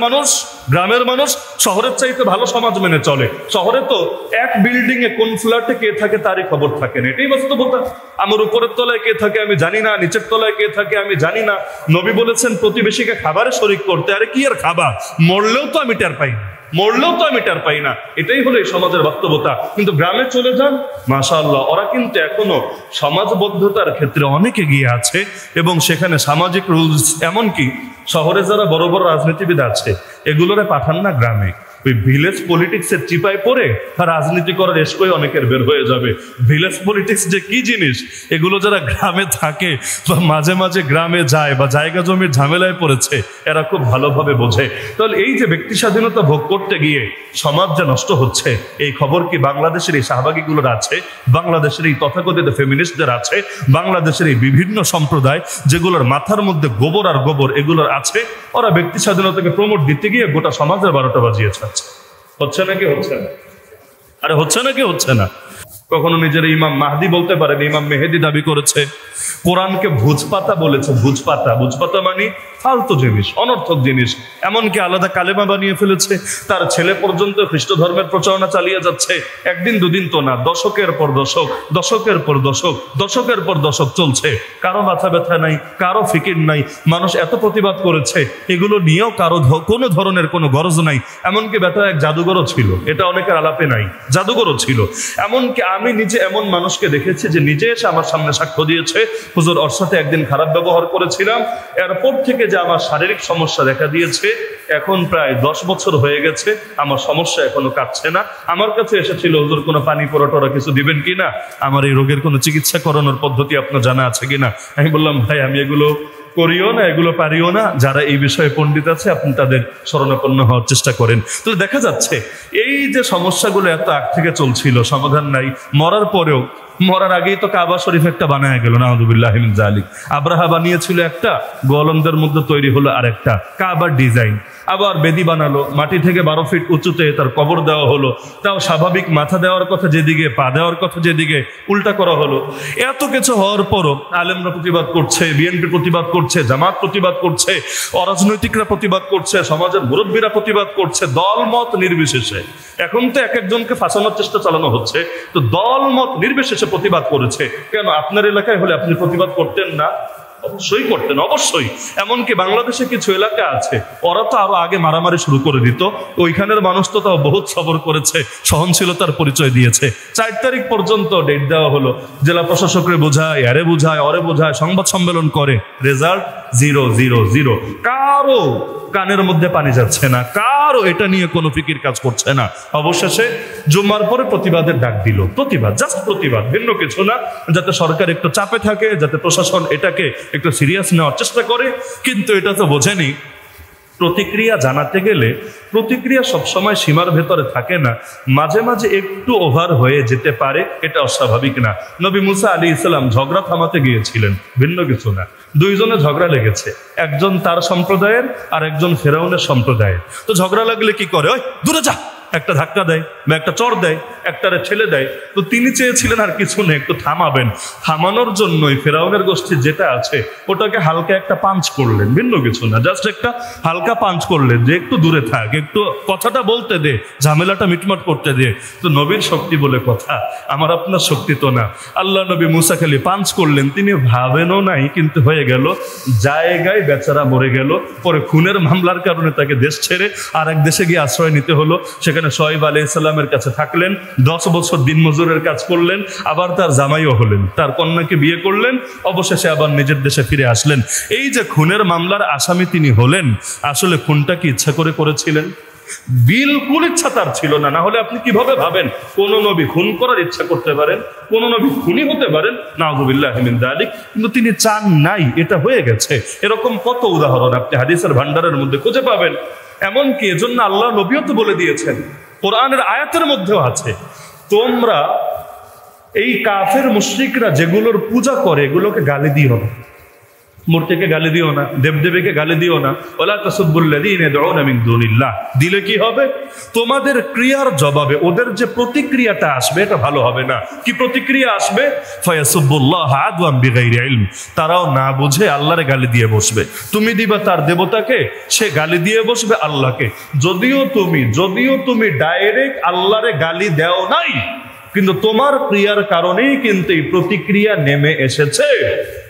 Speaker 1: মানুষ শহরের চাইতে ভালো সমাজ মেনে চলে। শহরে তো এক বিল্ডিং এ কোন ফ্ল্যাটে কে থাকে তারই খবর থাকে না, এটাই বাস্তবতা। আমার উপরের তলায় কে থাকে আমি জানি না, নিচের তলায় কে থাকে আমি জানি না। নবী বলেছেন প্রতিবেশীকে খাবারে শরিক করতে, আরে কি আর খাবার, মরলেও তো আমি টের পাই না, এটাই হলো এই সমাজের বাস্তবতা। কিন্তু গ্রামে চলে যান, মাশাআল্লাহ, ওরা কিন্তু এখনো সমাজবদ্ধতার ক্ষেত্রে অনেক এগিয়ে আছে, এবং সেখানে সামাজিক রুলস, এমনকি শহরে যারা বড় বড় রাজনীতিবিদ আছে এগুলোরে পাঠান না গ্রামে, ওই ভিলেজ পলিটিক্সের চিপায় পড়ে রাজনীতি করার এসকই অনেকের বের হয়ে যাবে। ভিলেজ পলিটিক্স যে কি জিনিস, এগুলো যারা গ্রামে থাকে বা মাঝে মাঝে গ্রামে যায় বা জায়গা জমির ঝামেলায় পড়েছে, এরা খুব ভালোভাবে বোঝে। তাহলে এই যে ব্যক্তি স্বাধীনতা ভোগ করতে গিয়ে সমাজ যে নষ্ট হচ্ছে, এই খবর কি বাংলাদেশের এই শাহবাগীগুলোর আছে, বাংলাদেশের এই তথাকথিত ফেমিনিস্টদের আছে, বাংলাদেশের এই বিভিন্ন সম্প্রদায় যেগুলোর মাথার মধ্যে গোবর আর গোবর এগুলোর আছে, ওরা ব্যক্তি স্বাধীনতাকে প্রমোট দিতে গিয়ে গোটা সমাজের 12টা বাজিয়েছে। হচ্ছে নাকি হচ্ছে না? আরে হচ্ছে নাকি হচ্ছে না? কখনো নিজের ইমাম মাহদি বলতে পারেন, ইমাম মেহেদি দাবি করেছে, কোরআনকে ভুজপাতা বলেছে। ভুজপাতা মানে ফালতু জিনিস, অনর্থক জিনিস, এমনকি আলাদা কালেমা বানিয়ে ফেলেছে। তার ছেলে পর্যন্ত খ্রিস্ট ধর্মের প্রচারণা চালিয়ে যাচ্ছে, একদিন দুদিন তো না, দশকের পর দশক চলছে। কারো মাথা ব্যথা নাই, কারো ফিকির নাই, মানুষ এত প্রতিবাদ করেছে, এগুলো নিয়েও কারো কোনো ধরনের কোনো গরজ নাই। এমনকি বেটা এক জাদুঘরও ছিল, এটা অনেকের আলাপে নাই, জাদুঘরও ছিল। এমনকি আমি নিজে এমন মানুষকে দেখেছি যে নিজে এসে আমার সামনে সাক্ষ্য দিয়েছে, হুজুর ওর সাথে একদিন খারাপ ব্যবহার করেছিলাম, এরপর থেকে যে আমার শারীরিক সমস্যা দেখা দিয়েছে, এখন প্রায় 10 বছর হয়ে গেছে, আমার সমস্যা এখনো কাটছে না। আমার কাছে এসেছিল, হুজুর কোনো পানি পরোটা কিছু দিবেন কিনা, আমার এই রোগের কোনো চিকিৎসা করানোর পদ্ধতি আপনার জানা আছে কিনা। আমি বললাম ভাই আমি এগুলো করিও না, এগুলো পারিও না, যারা এই বিষয়ে পণ্ডিত আছে আপনি তাদের শরণাপন্ন হওয়ার চেষ্টা করেন। তো দেখা যাচ্ছে এই যে সমস্যাগুলো এত আগ থেকে চলছিল, সমাধান নাই, মরার আগেই তো কাবা শরীফ একটা বানায় গেল, নাউযুবিল্লাহি মিন যালিক। আব্রাহা বানিয়েছিল একটা, গোয়ালন্দের মধ্যে তৈরি হলো আরেকটা, কাবার ডিজাইন। আবার বেদি বানালো, মাটি থেকে 12 ফিট উঁচুতে তার কবর দেওয়া হলো, তাও স্বাভাবিক মাথা দেওয়ার কথা যেদিকে, পা দেওয়ার কথা যেদিকে, উল্টা করা হলো। এত কিছু হওয়ার পরও আলেমরা প্রতিবাদ করছে, বিএনপি প্রতিবাদ করছে, জামাত প্রতিবাদ করছে, অরাজনৈতিকরা প্রতিবাদ করছে, সমাজের মুরব্বীরা প্রতিবাদ করছে, দলমত নির্বিশেষে। এখন তো এক একজনকে ফাঁসানোর চেষ্টা চালানো হচ্ছে, তো দলমত নির্বিশেষে প্রতিবাদ করেছে। কেন আপনার এলাকায় হলে আপনি প্রতিবাদ করতেন না? অবশ্যই করতেন, অবশ্যই। এমনকি বাংলাদেশে কিছু এলাকা আছে, ওরা তো আরো আগে মারামারি শুরু করে দিত, ওইখানের মানুষ তো তাও বহুত সবর করেছে, সহনশীলতার পরিচয় দিয়েছে। 4 তারিখ পর্যন্ত ডেট দেওয়া হলো, জেলা প্রশাসকরে বোঝায়, আরে বোঝায়, অরে বোঝায়, সংবাদ সম্মেলন করে, রেজাল্ট 0-0-0। কারো কানের মধ্যে পানি যাচ্ছে না, কারো এটা নিয়ে কোনো ফিকির কাজ করছে না। অবশেষে জুম্মার পরে প্রতিবাদের ডাক দিল, প্রতিবাদ, জাস্ট প্রতিবাদ, ভিন্ন কিছু না, যাতে সরকার একটু চাপে থাকে, যাতে প্রশাসন এটাকে একটু সিরিয়াস নেওয়ার চেষ্টা করে। কিন্তু এটা তো বোঝেনি, প্রতিক্রিয়া জানাতে গেলে প্রতিক্রিয়া সবসময় সীমার ভেতরে থাকে না, মাঝে মাঝে একটু ওভার হয়ে যেতে পারে, এটা অস্বাভাবিক না। নবী মুসা আলাইহিস সালাম ঝগড়া থামাতে গিয়েছিলেন, ভিন্ন কিছু না, দুইজনে ঝগড়া লেগেছে, একজন তার সম্প্রদায়ের আর একজন ফেরাউনের সম্প্রদায়ের। তো ঝগড়া লাগলে কি করে? ওই দূরে যা, একটা ধাক্কা দেয় বা একটা চড় দেয়, একটারে ছেলে দেয়। তো তিনি চেয়েছিলেন আর কিছু নেই, একটু থামাবেন। থামানোর জন্যই ফেরাউনের গোষ্ঠীর যেটা আছে ওটাকে হালকা একটা পাঞ্চ করলেন, ভিন্ন কিছু না, জাস্ট একটা হালকা পাঞ্চ করলেন, যে একটু দূরে থাক, একটু কথাটা বলতে দে, ঝামেলাটা মিটমাট করতে দে। তো নবীর শক্তি বলে কথা, আমার আপনার শক্তি তো না। আল্লাহ নবী মুসা খালি পাঞ্চ করলেন, তিনি ভাবেনও নাই, কিন্তু হয়ে গেল, জায়গায় বেচারা মরে গেল। পরে খুনের মামলার কারণে তাকে দেশ ছেড়ে আর এক দেশে গিয়ে আশ্রয় নিতে হলো। সেখানে শুআয়ব আলাইহিস সালামের কাছে থাকলেন, 10 বছর দিন মজুরের কাজ করলেন, আবার তার জামাইও হলেন, তার কন্যাকে বিয়ে করলেন, অবশেষে আবার নিজের দেশে ফিরে আসলেন। এই যে খুনের মামলার আসামি তিনি হলেন, আসলে খুনটা কি ইচ্ছা করে করেছিলেন? বিলকুল ইচ্ছা তার ছিল না। না হলে আপনি কিভাবে ভাবেন কোন নবী খুন করার ইচ্ছা করতে পারেন, কোন নবী খুনি হতে পারেন? নাউযুবিল্লাহি মিন যালিক। কিন্তু তিনি চান নাই, এটা হয়ে গেছে। এরকম কত উদাহরণ আপনি হাদিসের ভান্ডারের মধ্যে খুঁজে পাবেন। এমনকি এজন্য আল্লাহ নবীও তো বলে দিয়েছেন, কোরআনের আয়াতের মধ্যেও আছে, তোমরা এই কাফের মুশরিকরা যেগুলোর পূজা করে এগুলোকে গালি দিও না, মূর্তিকে গালি দিও না, দেবদেবীকে গালি দিও না। ওয়ালা তাসুবুল্লাযীনা ইয়াদউনা মিন দুনিল্লাহ। দিলে কি হবে? তোমাদের ক্রিয়ার জবাবে ওদের যে প্রতিক্রিয়াটা আসবে এটা ভালো হবে না। কি প্রতিক্রিয়া আসবে? ফায়াসুবুল্লাহ আদওয়ান বিগাইরি ইলম। তারাও না বুঝে আল্লাহরে গালি দিয়ে বসবে। তুমি দিবা তার দেবতাকে, সে গালি দিয়ে বসবে আল্লাহকে। যদিও তুমি ডাইরেক্ট আল্লাহরে গালি দেও নাই, কিন্তু তোমার ক্রিয়ার কারণেই কিন্তু এই প্রতিক্রিয়া নেমে এসেছে,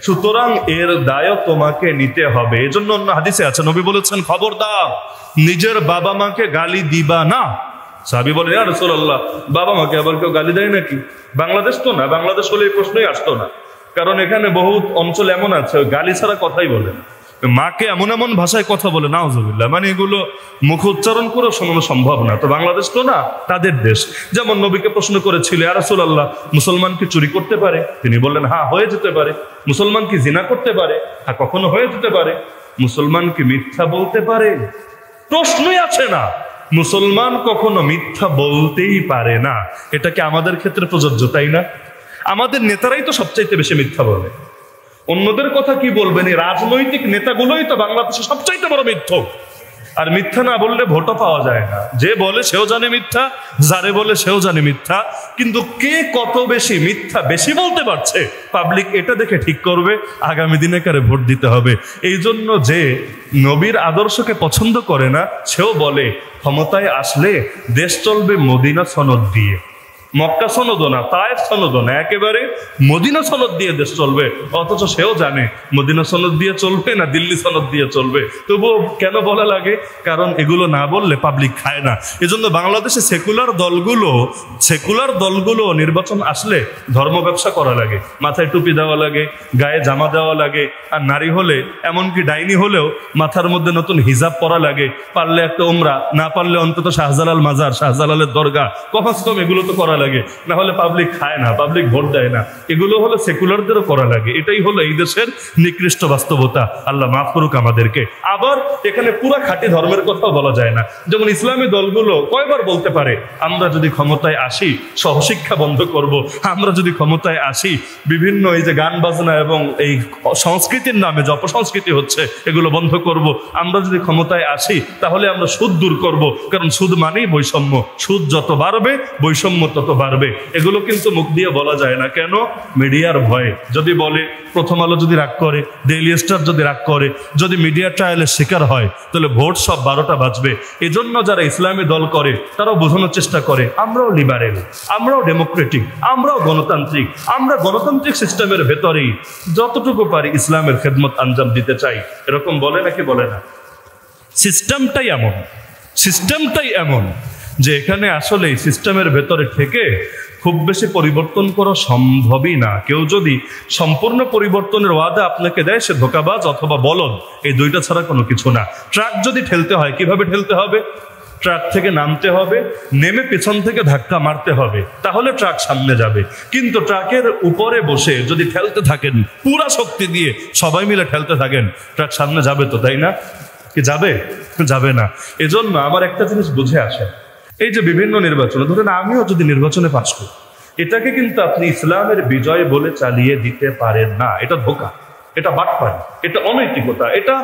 Speaker 1: সুতরাং এর দায় তোমাকে নিতে হবে। এজন্য অন্য হাদিসে আছে, নবী বলেছেন, খবরদার নিজের বাবা মাকে গালি দিবা না। সাহাবী বলেন, ইয়া রাসূলুল্লাহ, বাবা মাকে আবার কেউ গালি দেয় নাকি? বাংলাদেশ তো না, বাংলাদেশ হলে এই প্রশ্নই আসতো না, কারণ এখানে বহুত অঞ্চল এমন আছে গালি ছাড়া কথাই বলে, মাকে এমন এমন ভাষায় কথা বলে, নাউযুবিল্লাহ, মানে এগুলো মুখ উচ্চারণ করে শোনানো সম্ভব না। তো বাংলাদেশ তো না, তাদের দেশ। যেমন নবীকে প্রশ্ন করেছিল, ইয়া রাসূলুল্লাহ, মুসলমান কি চুরি করতে পারে? তিনি বললেন, হ্যাঁ, হয়ে যেতে পারে। মুসলমান কি জিনা করতে পারে? হ্যাঁ, কখনো হয়ে যেতে পারে। মুসলমান কি মিথ্যা বলতে পারে? প্রশ্নই আছে না। মুসলমান কখনো মিথ্যা বলতেই পারে না। এটা কি আমাদের ক্ষেত্রে প্রযোজ্য, তাই না? আমাদের নেতারাই তো সবচাইতে বেশি মিথ্যা বলে। অন্যদের কথা কি বলবেন? এই রাজনৈতিক নেতাগুলোই তো বাংলাদেশে সবচাইতে বড় মিথ্যক। আর মিথ্যা না বললে ভোটও পাওয়া যায় না। যে বলে সেও জানে মিথ্যা, যারে বলে সেও জানে মিথ্যা। কিন্তু কে কত বেশি মিথ্যা বেশি বলতে পারছে, পাবলিক এটা দেখে ঠিক করবে আগামী দিনে কারে ভোট দিতে হবে। এই জন্য যে নবীর আদর্শকে পছন্দ করে না, সেও বলে ক্ষমতায় আসলে দেশ চলবে মদিনা সনদ দিয়ে। মক্কা সনদ না, তায়েফ সনদ না, একেবারে মদিনা সনদ দিয়ে দেশ চলবে। অথচ সেও জানে মদিনা সনদ দিয়ে চলবে না দিল্লি সনদ দিয়ে চলবে। তবুও কেন বলা লাগে? কারণ এগুলো না বললে পাবলিক খায় না। এজন্য বাংলাদেশে সেকুলার দলগুলো নির্বাচন আসলে ধর্ম ব্যবসা করা লাগে, মাথায় টুপি দেওয়া লাগে, গায়ে জামা দেওয়া লাগে, আর নারী হলে এমনকি ডাইনি হলেও মাথার মধ্যে নতুন হিজাব পরা লাগে, পারলে একটা উমরা, না পারলে অন্তত শাহজালাল মাজার, শাহজালালের দরগা, কম এগুলো তো করা করা লাগে, না হলে পাবলিক খায় না, পাবলিক ভোট দেয় না। এগুলো হলো সেকুলারদেরও করা লাগে। এটাই হলো এই দেশের নিকৃষ্ট বাস্তবতা। আল্লাহ মাফ করুক আমাদেরকে। আবার এখানে পুরা খাঁটি ধর্মের কথাও বলা যায় না। যেমন ইসলামী দলগুলো কয়বার বলতে পারে আমরা যদি ক্ষমতায় আসি সহশিক্ষা বন্ধ করব, আমরা যদি ক্ষমতায় আসি বিভিন্ন এই যে গান বাজনা এবং এই সংস্কৃতির নামে যে অপসংস্কৃতি হচ্ছে এগুলো বন্ধ করব, আমরা যদি ক্ষমতায় আসি তাহলে আমরা সুদ দূর করব, কারণ সুদ মানেই বৈষম্য, সুদ যত বাড়বে বৈষম্য তত বাড়বে। এগুলো কিন্তু মুখ দিয়ে বলা যায় না। কেন? মিডিয়ার ভয়ে। যদি বলে, প্রথম আলো যদি রাগ করে, ডেইলি স্টার যদি রাগ করে, যদি মিডিয়া ট্রায়ালের শিকার হয়, তাহলে ভোট সব 12টা বাজবে। এজন্য যারা ইসলামী দল করে তারাও বোঝানোর চেষ্টা করে আমরাও লিবারেল, আমরাও ডেমোক্রেটিক, আমরাও গণতান্ত্রিক, আমরা গণতান্ত্রিক সিস্টেমের ভেতরেই যতটুকু পারি ইসলামের খেদমত আঞ্জাম দিতে চাই। এরকম বলে নাকি বলে না? সিস্টেমটাই এমন যে এখানে আসলে সিস্টেমের ভেতরে থেকে খুব বেশি পরিবর্তন করা সম্ভবই না। কেউ যদি সম্পূর্ণ পরিবর্তনের ওয়াদা আপনাকে দেয় সে ধোঁকাবাজ অথবা বলদ, এই দুইটা ছাড়া কোনো কিছু না। ট্রাক যদি ঠেলতে হয় কিভাবে ঠেলতে হবে? ট্রাক থেকে নামতে হবে, নেমে পেছন থেকে ধাক্কা মারতে হবে, তাহলে ট্রাক সামনে যাবে। কিন্তু ট্রাকের উপরে বসে যদি ঠেলতে থাকেন পুরা শক্তি দিয়ে, সবাই মিলে ঠেলতে থাকেন, ট্রাক সামনে যাবে তো, তাই না? কি যাবে? যাবে না। এজন্য আমার একটা জিনিস বুঝে আসে, এই যে বিভিন্ন নির্বাচনে, ধরেন আমিও যদি নির্বাচনে পাস করি, এটাকে কিন্তু আপনি ইসলামের বিজয় বলে চালিয়ে দিতে পারেন না। এটা ধোঁকা, এটা বাটপাড়ি, এটা অনৈতিকতা, এটা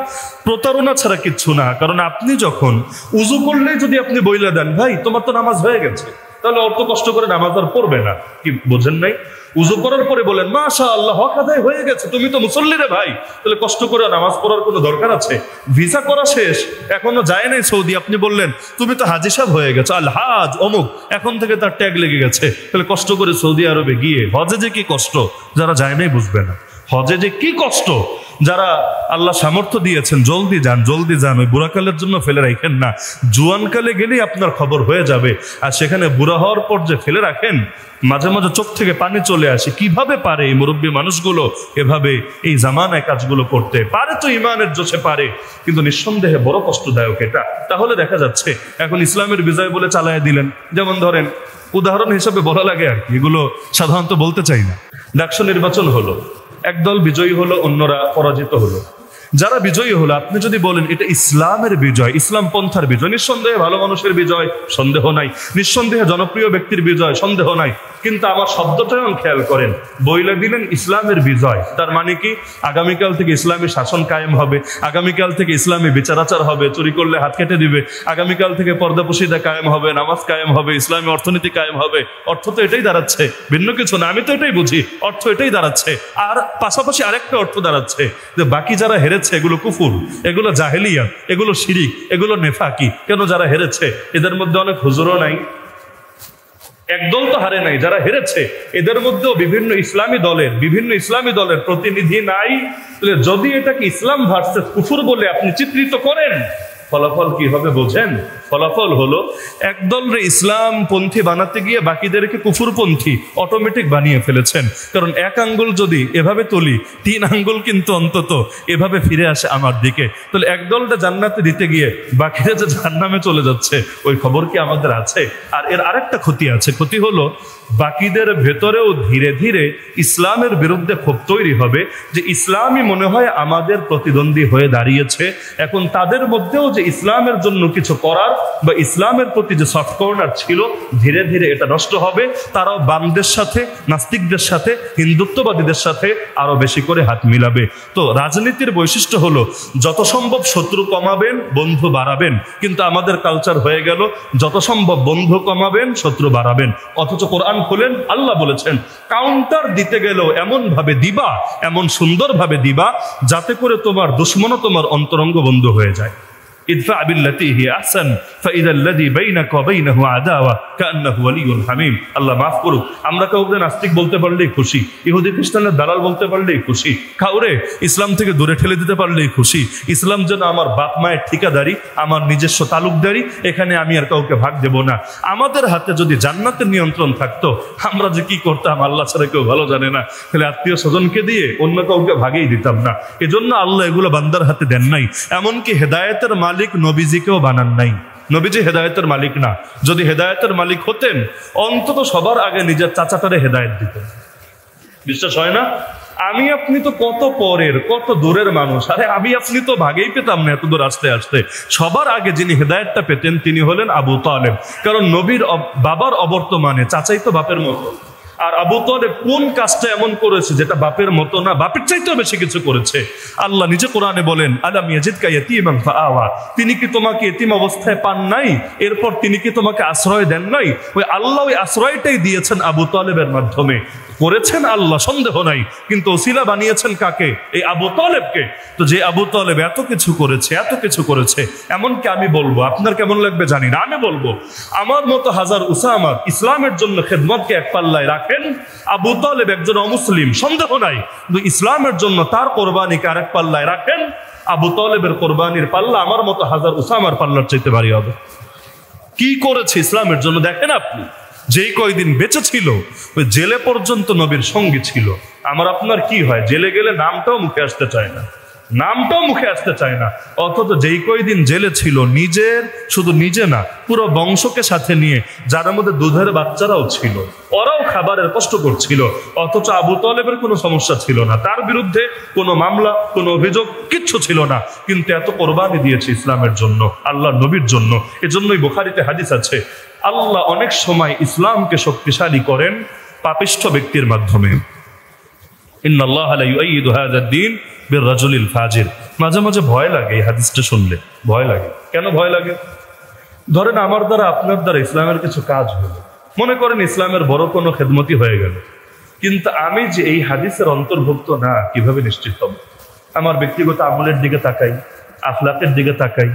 Speaker 1: প্রতারণা ছাড়া কিচ্ছু না। কারণ আপনি যখন উজু করলে যদি আপনি বইলে দেন ভাই তোমার তো নামাজ হয়ে গেছে, তাহলে অত কষ্ট করে নামাজ আর পড়বে না। কি বোঝেন নাই? উজু করার পরে বলেন মাশাআল্লাহ হক আদায় হয়ে গেছে, তুমি তো মুসল্লি রে ভাই, তাহলে কষ্ট করে নামাজ পড়ার কোনো দরকার আছে? ভিসা করা শেষ, এখনো যায় নাই সৌদি, আপনি বললেন তুমি তো হাজি সাহেব হয়ে গেছো, আল হাজ অমুক, এখন থেকে তার ট্যাগ লেগে গেছে, তাহলে কষ্ট করে সৌদি আরবে গিয়ে হজে যে কি কষ্ট, যারা যায় নাই বুঝবে না। হজে যে কি কষ্ট, যারা আল্লাহ সামর্থ্য দিয়েছেন জলদি যান, জলদি যান, ওই বুড়াকালের জন্য ফেলে রাখেন না। জুয়ানকালে গেলেই আপনার খবর হয়ে যাবে। আর সেখানে বুড়া হওয়ার পর যে ফেলে রাখেন, মাঝে মাঝে চোখ থেকে পানি চলে আসে। কিভাবে পারে এই মুরব্বী মানুষগুলো এভাবে এই জামানায় কাজগুলো করতে? পারে তো ইমানের জোশে পারে, কিন্তু নিঃসন্দেহে বড় কষ্টদায়ক এটা। তাহলে দেখা যাচ্ছে এখন ইসলামের বিজয় বলে চালায় দিলেন। যেমন ধরেন উদাহরণ হিসেবে বলা লাগে আর কি, এগুলো সাধারণত বলতে চাই না। ডাকসু নির্বাচন হলো, একদল বিজয়ী হলো, অন্যরা পরাজিত হলো। যারা বিজয়ী হলো, আপনি যদি বলেন এটা ইসলামের বিজয়, ইসলাম পন্থার বিজয়, নিঃসন্দেহে ভালো মানুষের বিজয়, সন্দেহ নাই। নিঃসন্দেহে জনপ্রিয় ব্যক্তির বিজয়, সন্দেহ নাই। কিন্তু আমার শব্দটাও খেয়াল করেন, বইলে দিলেন ইসলামের বিজয়, তার মানে কি আগামীকাল থেকে ইসলামী শাসন কায়েম হবে, আগামীকাল থেকে ইসলামী বিচারাচার হবে, চুরি করলে হাত কেটে দিবে, আগামীকাল থেকে পর্দাপশিদা কায়েম হবে, নামাজ কায়েম হবে, ইসলামী অর্থনীতি কায়েম হবে। অর্থ তো এটাই দাঁড়াচ্ছে, ভিন্ন কিছু না। আমি তো এটাই বুঝি, অর্থ এটাই দাঁড়াচ্ছে। আর পাশাপাশি আরেকটা অর্থ দাঁড়াচ্ছে যে বাকি যারা হেরেছে এগুলো কুফুর, এগুলো জাহেলিয়া, এগুলো শিরিক, এগুলো নেফাকি। কেন? যারা হেরেছে এদের মধ্যে অনেক হুজুরও নাই, একদল তো হারে নাই, যারা হেরেছে এদের মধ্যেও বিভিন্ন ইসলামী দলের প্রতিনিধি নাই। যদি এটাকে ইসলাম ভার্সেস কুফুর বলে আপনি চিত্রিত করেন, ফলাফল কি হবে বোঝেন? ফলাফল হলো একদল ইসলাম পন্থী বানাতে গিয়ে বাকিদেরকে কুফুরপন্থী অটোমেটিক বানিয়ে ফেলেছেন। কারণ এক আঙ্গুল যদি এভাবে তুলি, 3 আঙ্গুল কিন্তু অন্তত এভাবে ফিরে আসে আমার দিকে। তাহলে একদলটা জান্নাতে দিতে গিয়ে বাকিরা যে জাহান্নামে চলে যাচ্ছে, ওই খবর কি আমাদের আছে? আর এর আরেকটা ক্ষতি আছে। ক্ষতি হলো বাকিদের ভেতরেও ধীরে ধীরে ইসলামের বিরুদ্ধে ক্ষোভ তৈরি হবে যে ইসলামই মনে হয় আমাদের প্রতিদ্বন্দ্বী হয়ে দাঁড়িয়েছে। এখন তাদের মধ্যেও যে ইসলামের জন্য কিছু করার বা ইসলামের প্রতি যে সফট কর্নার ছিল, ধীরে ধীরে এটা নষ্ট হবে। তারাও বামদের সাথে, নাস্তিকদের সাথে, হিন্দুত্ববাদীদের সাথে আরো বেশি করে হাত মিলাবে। তো রাজনীতির বৈশিষ্ট্য হলো যত সম্ভব শত্রু কমাবেন, বন্ধু বাড়াবেন। কিন্তু আমাদের কালচার হয়ে গেল যত সম্ভব বন্ধু কমাবেন, শত্রু বাড়াবেন। অথচ কোরআন খোলেন, আল্লাহ বলেছেন কাউন্টার দিতে গেলেও এমন ভাবে দিবা, এমন সুন্দর ভাবে দিবা যাতে করে তোমার দুশ্মনও তোমার অন্তরঙ্গ বন্ধু হয়ে যায়। ইদফা বিল্লাতি হি আহসান ফাইদা আল্লাযী বাইনাকা ওয়া বাইনাহু আদাওয়া কান্নাহু ওয়ালিয়ুন হামীম। আল্লাহ মাফ করুক, আমরা কাউকে নাস্তিক বলতে পারলেই খুশি, ইহুদি খ্রিস্টানের দালাল বলতে পারলেই খুশি, কাউরে ইসলাম থেকে দূরে ঠেলে দিতে পারলেই খুশি। ইসলাম যেন আমার বাপ মায়ের ঠিকাদারি, আমার নিজস্ব তালুকদারি, এখানে আমি আর কাউকে ভাগ দেব না। আমাদের হাতে যদি জান্নাতের নিয়ন্ত্রণ থাকতো, আমরা যে কি করতাম আল্লাহ ছাড়া কেউ ভালো জানে না। তাহলে আত্মীয় স্বজনকে দিয়ে অন্য কাউকে ভাগেই দিতাম না। এজন্য আল্লাহ এগুলো বান্দার হাতে দেন নাই। এমনকি হেদায়েতের মালিক নবীজিকেও বানান নাই। নবীজি হেদায়েতের মালিক না। যদি হেদায়েতের মালিক হতেন অন্তত সবার আগে নিজের চাচাটারে হেদায়েত দিতেন। বিশ্বাস হয় না? আমি আপনি তো কত পরের, কত দূরের মানুষ। আরে আমি আপনি তো ভাগেই পেতাম না এত দূর আসতে আসতে। সবার আগে যিনি হেদায়েতটা পেতেন তিনি হলেন আবু তালেব। কারণ নবীর বাবার অবর্তমানে চাচাই তো বাপের মতো। আর আবু তালেব কোন কাজটা এমন করেছে যেটা বাপের মতো না, বাপের চাইতেও বেশি কিছু করেছে। আল্লাহ নিজে কোরআনে বলেন, আলাম ইয়াজিদকা ইয়াতীমান ফাআওয়া, তিনি কি তোমাকে এতিম অবস্থায় পান নাই, এরপর তিনি কি তোমাকে আশ্রয় দেন নাই? ওই আল্লাহ ওই আশ্রয়টাই দিয়েছেন আবু তালেবের মাধ্যমে। করেছেন আল্লাহ, সন্দেহ নাই, কিন্তু ওসিলা বানিয়েছেন কাকে? এই আবু তালেবকে। তো যে আবু তালেব এত কিছু করেছে, এত কিছু করেছে, এমনকি আমি বলবো, আপনার কেমন লাগবে জানি না, আমি বলবো আমার মতো হাজার উসামা ইসলামের জন্য খেদমতকে এক পাল্লায় রাখেন। আবু তালেব একজন অমুসলিম, সন্দেহ নাই, কিন্তু ইসলামের জন্য তার কোরবানিকে আরেক পাল্লায় রাখেন। আবু তালেবের কোরবানির পাল্লা আমার মতো হাজার উসামার পাল্লার চাইতে ভারী হবে। কি করেছে ইসলামের জন্য দেখেন আপনি। যেই কয়দিন বেঁচে ছিল ওই জেলে পর্যন্ত নবীর সঙ্গী ছিল। আমার আপনার কি হয়, জেলে গেলে নামটাও মুখে আসতে চায় না, নামটাও মুখে আসতে চায় না। অথচ যেই কয়দিন জেলে ছিল নিজের, শুধু নিজে না পুরো বংশকে সাথে নিয়ে, যার মধ্যে দুধের বাচ্চারাও ছিল, ওরাও খাবারের কষ্ট করছিল। অথচ আবু তালেবের কোনো সমস্যা ছিল না, তার বিরুদ্ধে কোনো মামলা, কোনো অভিযোগ কিচ্ছু ছিল না। কিন্তু এত কোরবানি দিয়েছে ইসলামের জন্য, আল্লাহর নবীর জন্য। এজন্যই বুখারীতে হাদিস আছে, আল্লাহ অনেক সময় ইসলামকে শক্তিশালী করেন পাপিষ্ঠ ব্যক্তির মাধ্যমে। ইন্নাল্লাহা লা ইউআইয়িদু হাযাদ দ্বীন বির-রাজুলিল ফাজির। মাঝে মাঝে ভয় লাগে এই হাদিসটা শুনলে, ভয় লাগে। কেন ভয় লাগে? ধরেন আমার দ্বারা, আপনার দ্বারা ইসলামের কিছু কাজ হলো, মনে করেন ইসলামের বড় কোনো খেদমতি হয়ে গেল, কিন্তু আমি যে এই হাদিসের অন্তর্ভুক্ত না কিভাবে নিশ্চিত হব? আমার ব্যক্তিগত আমলের দিকে তাকাই, আখলাকের দিকে তাকাই,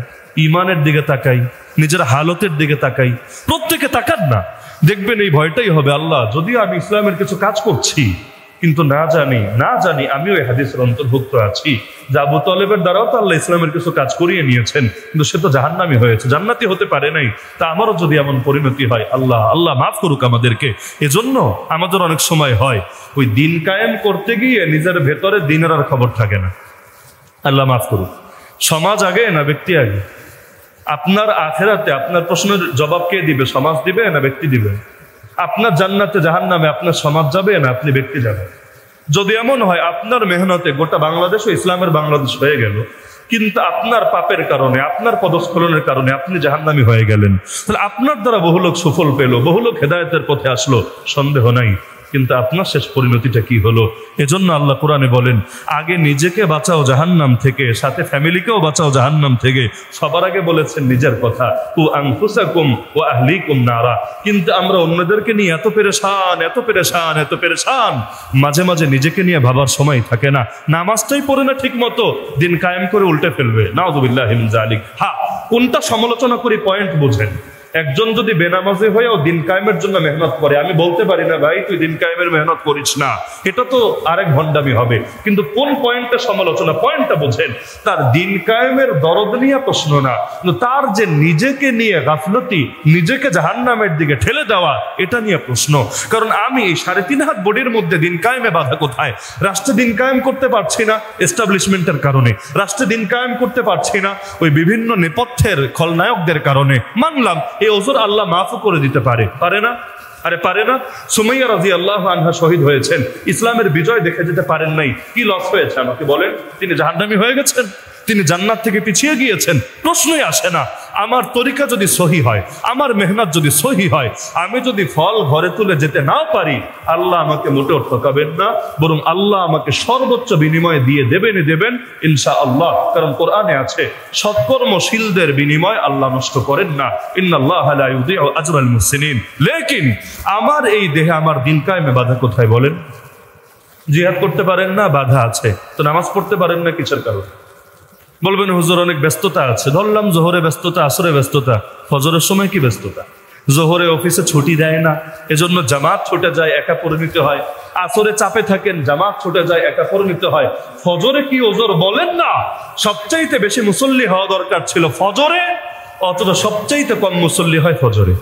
Speaker 1: ইমানের দিকে তাকাই, নিজের হালতের দিকে তাকাই, প্রত্যেকে তাকান না, দেখবেন এই ভয়টাই হবে, আল্লাহ যদিও আমি ইসলামের কিছু কাজ করছি কিন্তু না জানি আমিও এই হাদিসের অন্তর্ভুক্ত আছি। যে আবু তালেবের দ্বারাও তো আল্লাহ ইসলামের কিছু কাজ করিয়ে নিয়েছেন, কিন্তু সে তো জাহান্নামী হয়েছে, জান্নাতি হতে পারে নাই। তা আমারও যদি এমন পরিণতি হয়, আল্লাহ মাফ করুক আমাদেরকে। এজন্য আমাদের অনেক সময় হয় ওই দিন কায়েম করতে গিয়ে নিজের ভেতরে দিনের আর খবর থাকে না। আল্লাহ মাফ করুক। সমাজ আগে না ব্যক্তি আগে? আপনার আখেরাতে আপনার প্রশ্নের জবাব কে দিবে? সমাজ দিবে না ব্যক্তি দিবে? আপনার জান্নাতে জাহান্নামে আপনার সমাজ যাবে না আপনি ব্যক্তি যাবে? যদি এমন হয় আপনার মেহনতে গোটা বাংলাদেশ ও ইসলামের বাংলাদেশ হয়ে গেল, কিন্তু আপনার পাপের কারণে, আপনার পদস্খলনের কারণে আপনি জাহান্নামী হয়ে গেলেন, তাহলে আপনার দ্বারা বহু লোক সুফল পেল, বহু লোক হেদায়েতের পথে আসলো, সন্দেহ নাই, কিন্তু আপনার শেষ পরিণতিটা কি হলো? এজন্য আল্লাহ কোরআনে বলেন, আগে নিজেকে বাঁচাও জাহান্নাম থেকে, সাথে ফ্যামিলিকেও বাঁচাও জাহান্নাম থেকে। সবার আগে বলেছেন নিজের কথা, ও আনফুসাকুম ও আহলিকুম নারা। কিন্তু আমরা অন্যদেরকে নিয়ে এত পেরেশান, মাঝে মাঝে নিজেকে নিয়ে ভাবার সময় থাকে না। নামাজটাই পড়ে না ঠিক মতো, দিন কায়েম করে উল্টে ফেলবে, নাউযুবিল্লাহি মিন যালিক। হ্যাঁ, কোনটা সমালোচনা করি পয়েন্ট বুঝেন। একজন যদি বেনামাজি হয়েও দিন কায়েমের জন্য মেহনত করে, আমি বলতে পারি না ভাই তুই দিন কায়েমের মেহনত করিস না, এটা তো আরেক ভণ্ডামি হবে। কিন্তু কোন পয়েন্টটা সমালোচনা, পয়েন্টটা বোঝেন। তার দিন কায়েমের দরদ নিয়ে প্রশ্ন না, কিন্তু তার যে নিজেকে নিয়ে গাফলতি, নিজেকে জাহান্নামের দিকে ঠেলে দেওয়া, এটা নিয়ে প্রশ্ন। কারণ আমি 3.5 হাত বডির মধ্যে দিন কায়েমে বাধা কোথায়? রাষ্ট্রে দিন কায়েম করতে পারছি না এস্টাবলিশমেন্টের কারণে, রাষ্ট্রে দিন কায়েম করতে পারছি না ওই বিভিন্ন নেপথ্যের খলনায়কদের কারণে। মানলাম এই ওজর আল্লাহ মাফ করে দিতে পারে না? আরে পারে না? সুমাইয়া রাদিয়াল্লাহু আনহা শহীদ হয়েছেন, ইসলামের বিজয় দেখে যেতে পারেন নাই, কি লস হয়েছে আমাকে বলেন? তিনি জাহান্নামী হয়ে গেছেন, তিনি জান্নাত থেকে পিছিয়ে গিয়েছেন, প্রশ্নই আসে না। আমার তরিকা যদি সহি হয়, আমার মেহনত যদি সহি হয়, আমি যদি ফল ঘরে তুলে যেতে নাও পারি, আল্লাহ আমাকে মোটেও ঠকাবেন না, বরং আল্লাহ আমাকে সর্বোচ্চ বিনিময় দিয়ে দেবেন ইনশাআল্লাহ। কারণ কোরআনে আছে, সৎকর্মশীলদের বিনিময় আল্লাহ নষ্ট করেন না, ইন্নাল্লাহা লা ইউযিউ আজরাল মুহসিনিন। লেকিন আমার এই দেহে আমার দিন কায়েমে বাধা কোথায় বলেন? জিহাদ করতে পারেন না, বাধা আছে, তো নামাজ পড়তে পারেন না, কিসের কারণে? বলবেন হুজুর অনেক ব্যস্ততা আছে। ধরলাম জোহরে ব্যস্ততা, আসরে ব্যস্ততা, ফজরের সময় কি ব্যস্ততা? জোহরে অফিসে ছুটি দেয় না, এজন্য জামাত ছুটে যায়, একা পড়ে নিতে হয়। আসরে চাপে থাকেন, জামাত ছুটে যায়, একা পড়ে নিতে হয়। ফজরে কি ওজোর বলেন না? সবচাইতে বেশি মুসল্লি হওয়া দরকার ছিল ফজরে, অথচ সবচাইতে কম মুসল্লি হয় ফজরে।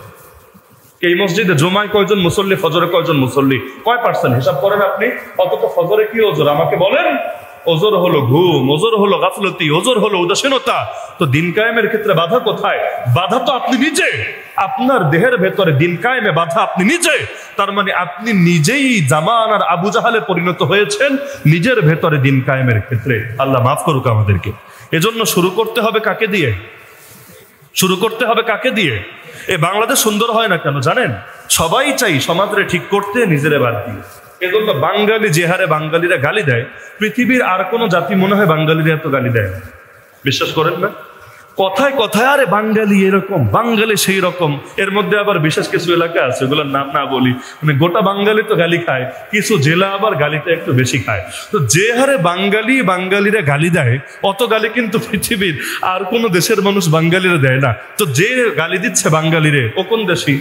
Speaker 1: এই মসজিদে জুমায় কয়জন মুসল্লি, ফজরে কয়জন মুসল্লি, কয় পার্সেন্ট হিসাব করেন আপনি? অথচ ফজরে কি ওজোর আমাকে বলেন? ওজর হলো ঘুম, ওজর হলো গাফলতি, ওজর হলো উদাসীনতা। তো দিন কায়েমের ক্ষেত্রে বাধা কোথায়? বাধা তো আপনি নিজে, আপনার দেহের ভেতরে দিন কায়েমে বাধা আপনি নিজে। তার মানে আপনি নিজেই জামানার আবু জাহালে পরিণত হয়েছেন নিজের ভেতরে দিন কায়েমের ক্ষেত্রে। আল্লাহ মাফ করুক আমাদেরকে। এজন্য শুরু করতে হবে কাকে দিয়ে? শুরু করতে হবে কাকে দিয়ে? এই বাংলাদেশ সুন্দর হয় না কেন জানেন? সবাই চাই সমাজরে ঠিক করতে, নিজেরে বাদ দিয়ে। এজন্য বাঙালি যে হারে বাঙালিরা গালি দেয়, পৃথিবীর আর কোনো জাতি মনে হয় বাঙালিরা এত গালি দেয় না। বিশ্বাস করেন না? কথায় কথায় আরে বাঙালি এরকম, বাঙালি সেই রকম। এর মধ্যে আবার বিশেষ কিছু এলাকা আছে, ওগুলোর নাম না বলি, মানে গোটা বাঙালি তো গালি খায়, কিছু জেলা আবার গালিটা একটু বেশি খায়। তো যে হারে বাঙালিরা গালি দেয়, অত গালি কিন্তু পৃথিবীর আর কোনো দেশের মানুষ বাঙালিরা দেয় না। তো যে গালি দিচ্ছে বাঙালিরে, ও কোন দেশি?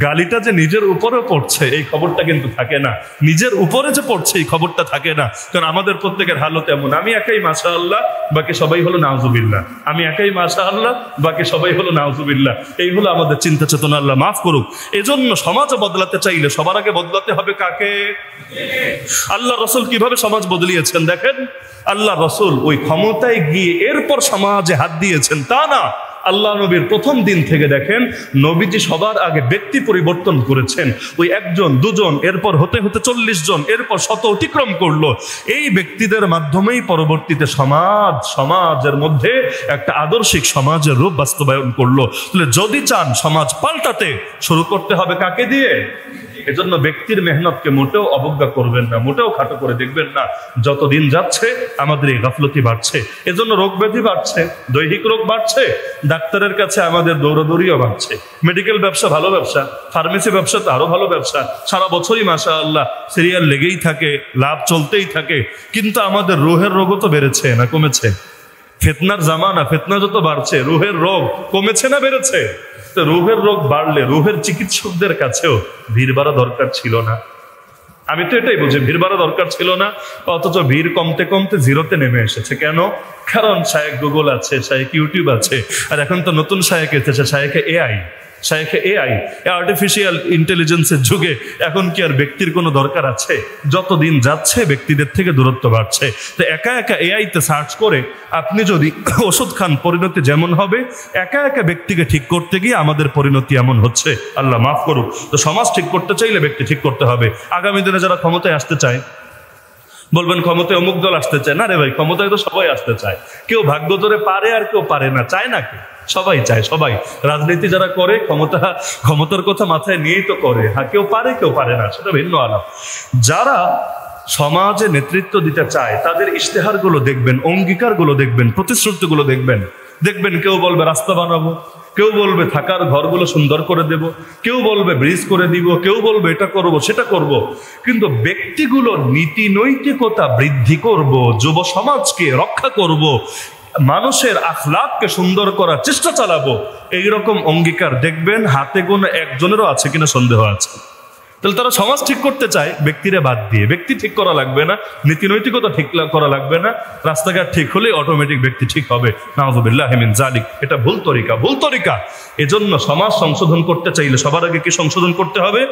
Speaker 1: গালিটা যে নিজের উপরে পড়ছে এই খবরটা কিন্তু থাকে না, নিজের উপরে যে পড়ছে এই খবরটা থাকে না। কারণ আমাদের প্রত্যেকের হালত এমন, আমি একাই মাশাআল্লাহ, বাকি সবাই হলো নাউজুবিল্লাহ, আমি একাই মাশাআল্লাহ, বাকি সবাই হলো নাউজুবিল্লাহ। এই হলো আমাদের চিন্তা চেতনা, আল্লাহ মাফ করুক। এজন্য সমাজ বদলাতে চাইলে সবার আগে বদলাতে হবে কাকে? আল্লাহ রসুল কিভাবে সমাজ বদলিয়েছেন দেখেন। আল্লাহ রসুল ওই ক্ষমতায় গিয়ে এরপর সমাজে হাত দিয়েছেন তা না। আল্লাহ নবীর প্রথম দিন থেকে দেখেন নবীজি সবার আগে ব্যক্তি পরিবর্তন করেছেন। ওই একজন, দুজন, এরপর হতে হতে 40 জন, এরপর 100 অতিক্রম করলো। এই ব্যক্তিদের মাধ্যমেই পরবর্তীতে সমাজের মধ্যে একটা আদর্শিক সমাজের রূপ বাস্তবায়ন করলো। তাহলে যদি চান সমাজ পাল্টাতে, শুরু করতে হবে কাকে দিয়ে? এজন্য ব্যক্তির মেহনতকে মোটেও অবজ্ঞা করবেন না, মোটেও খাটো করে দেখবেন না। যতদিন যাচ্ছে আমাদের এই গাফলতি বাড়ছে, এজন্য রোগ ব্যাধি বাড়ছে, দৈহিক রোগ বাড়ছে, ডাক্তারের কাছে আমাদের দৌড়াদৌড়িও বাড়ছে। মেডিকেল ব্যবসা ভালো ব্যবসা, ফার্মেসি ব্যবসা তো আরো ভালো ব্যবসা, সারা বছরই মাশাআল্লাহ সিরিয়াল লেগেই থাকে, লাভ চলতেই থাকে। কিন্তু আমাদের রুহের রোগও তো বেড়েছে না কমেছে? ফিতনার জামানা, ফিতনা যত বাড়ছে, রুহের রোগ কমেছে না বেড়েছে? তো রুহের রোগ বাড়লে রুহের চিকিৎসকদের কাছেও ভিড় বাড়া দরকার ছিল না? আমি তো এটাই বুঝি, ভিড় বাড়া দরকার ছিল না, অথচ ভিড় কমতে কমতে জিরোতে নেমে এসেছে। কেন? কারণ শায়েখ গুগল আছে, শায়েখ ইউটিউব আছে, আর এখন তো নতুন শায়েখ এসেছে, শায়েখে এআই, আর্টিফিশিয়াল ইন্টেলিজেন্সের যুগে এখন কি আর ব্যক্তির কোনো দরকার আছে? যতদিন যাচ্ছে ব্যক্তিদের থেকে দূরত্ব বাড়ছে। তো একা একা এআইতে সার্চ করে আপনি যদি ওষুধ খান, পরিণতি যেমন হবে, একা একা ব্যক্তিকে ঠিক করতে গিয়ে আমাদের পরিণতি এমন হচ্ছে, আল্লাহ মাফ করুক। তো সমাজ ঠিক করতে চাইলে ব্যক্তি ঠিক করতে হবে। আগামী দিনে যারা ক্ষমতায় আসতে চায়, বলবেন ক্ষমতায় অমুক দল আসতে চায় না। রে ভাই, ক্ষমতায় তো সবাই আসতে চায়, কেউ ভাগ্য ধরে পারে আর কেউ পারে না। চায় না কে? সবাই চায়। সবাই রাজনীতি যারা করে ক্ষমতার কথা মাথায় নিয়েই তো করে। হ্যাঁ, কেউ পারে কেউ পারে না, সেটা ভিন্ন আলাপ। যারা সমাজে নেতৃত্ব দিতে চায় তাদের ইশতেহারগুলো দেখবেন, অঙ্গীকারগুলো দেখবেন, প্রতিশ্রুতিগুলো দেখবেন। কেউ বলবে রাস্তা বানাবো, কেউ বলবে থাকার ঘরগুলো সুন্দর করে দেব, কেউ বলবে ব্রিজ করে দিব, কেউ বলবে এটা করব সেটা করব। কিন্তু ব্যক্তিগুলো নীতি নৈতিকতা বৃদ্ধি করব, যুব সমাজকে রক্ষা করব, মানুষের আখলাককে সুন্দর করার চেষ্টা চালাবো, এইরকম অঙ্গীকার দেখবেন হাতে গোনা একজনেরও আছে কিনা সন্দেহ আছে। তাহলে তারা সমাজ ঠিক করতে চায় ব্যক্তিরা বাদ দিয়ে। ব্যক্তি ঠিক করা লাগবে না, নীতি নৈতিকতা ঠিক করা লাগবে না, রাস্তাঘাট ঠিক হলে অটোমেটিক ব্যক্তি ঠিক হবে। নাউযুবিল্লাহ মিন যালিক। এটা ভুল তরিকা। এজন্য সমাজ সংশোধন করতে চাইলে সবার আগে কি সংশোধন করতে হবে?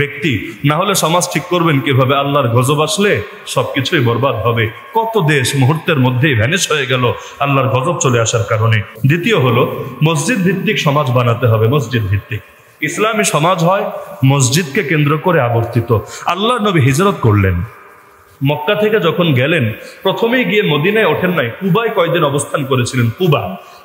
Speaker 1: ব্যক্তি। না হলে সমাজ ঠিক করবেন কিভাবে? আল্লাহর গজব আসলে সবকিছুই বরবাদ হবে। কত দেশ মুহূর্তের মধ্যেই ভ্যানিশ হয়ে গেল আল্লাহর গজব চলে আসার কারণে। দ্বিতীয় হলো মসজিদ ভিত্তিক সমাজ বানাতে হবে। মসজিদ ভিত্তিক ইসলামী সমাজ হয় মসজিদকে কেন্দ্র করে আবর্তিত। আল্লাহর নবী হিজরত করলেন, মক্কা থেকে যখন গেলেন প্রথমেই গিয়ে মদিনায় ওঠেন নাই, কুবায় কয়েকদিন অবস্থান করেছিলেন। কুবা,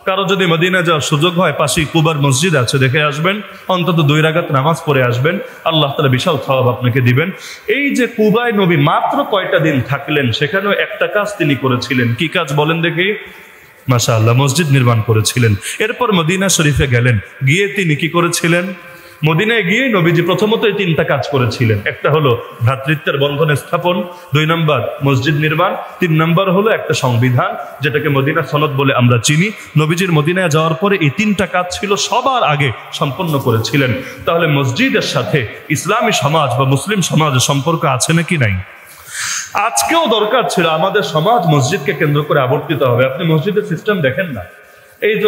Speaker 1: কারো যদি মদিনা যাওয়ার সুযোগ হয়, পাশেই কুবার মসজিদ আছে, দেখে আসবেন, অন্তত 2 রাকাত নামাজ পড়ে আসবেন, আল্লাহ তাআলা বিশাল সওয়াব আপনাকে দিবেন। এই যে কুবায় নবী মাত্র কয়টা দিন থাকলেন, সেখানেও একটা কাজ তিনি করেছিলেন। কি কাজ বলেন দেখি? মাশাআল্লাহ, মসজিদ নির্মাণ করেছিলেন। এরপর মদিনা শরীফে গেলেন, গিয়ে তিনি কি করেছিলেন? মদিনায় গিয়ে নবীজি প্রথমত 3টা কাজ করেছিলেন। একটা হলো ভ্রাতৃত্বের বন্ধন স্থাপন, 2 নম্বর মসজিদ নির্মাণ, 3 নম্বর হলো একটা সংবিধান যেটাকে মদিনা সনদ বলে আমরা চিনি। নবীজির মদিনায় যাওয়ার পরে এই 3টা কাজ ছিল সবার আগে সম্পন্ন করেছিলেন। তাহলে মসজিদের সাথে ইসলামী সমাজ বা মুসলিম সমাজের সম্পর্ক আছে নাকি নাই? আজকেও দরকার ছিল আমাদের সমাজ মসজিদকে কেন্দ্র করে আবর্তিত হবে। আপনি মসজিদের সিস্টেম দেখেন না, এই যে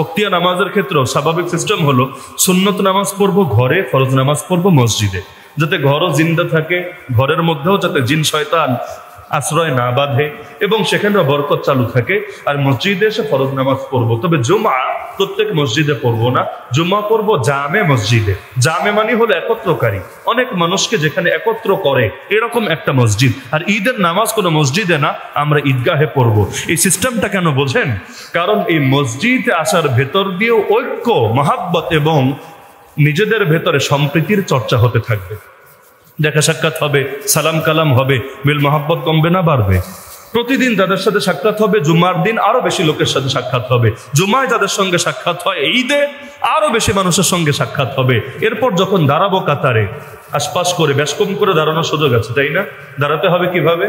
Speaker 1: অক্তিয়া নামাজের ক্ষেত্রেও স্বাভাবিক সিস্টেম হলো সুন্নত নামাজ পড়বো ঘরে, ফরজ নামাজ পড়বো মসজিদে, যাতে ঘরও জিন্দা থাকে, ঘরের মধ্যেও যাতে জিন শয়তান আশ্রয় না বাঁধে এবং সেখানে বরকত চালু থাকে। আর মসজিদে এসে ফরজ নামাজ পড়বো, তবে জুমা প্রত্যেক মসজিদে পড়বো না, জুমা পড়বো জামে মসজিদে। জামে মানে হলো একত্রকারী, অনেক মানুষকে যেখানে একত্র করে এরকম একটা মসজিদ। আর ঈদের নামাজ কোনো মসজিদে না, আমরা ঈদগাহে পড়বো। এই সিস্টেমটা কেন বোঝেন? কারণ এই মসজিদে আসার ভেতর দিয়েও ঐক্য, মহাব্বত এবং নিজেদের ভেতরে সম্প্রীতির চর্চা হতে থাকবে। দেখা সাক্ষাৎ হবে, সালাম কালাম হবে, মিল মহাব্বত কমবে না বাড়বে? প্রতিদিন যাদের সাথে সাক্ষাৎ হবে, জুমার দিন আরো বেশি লোকের সাথে সাক্ষাৎ হবে। জুমায় যাদের সঙ্গে সাক্ষাৎ হয়, ঈদে আরো বেশি মানুষের সঙ্গে সাক্ষাৎ হবে। এরপর যখন দাঁড়াবো কাতারে, আশপাশ করে বেশকম করে দাঁড়ানোর সুযোগ আছে, তাই না? দাঁড়াতে হবে কিভাবে?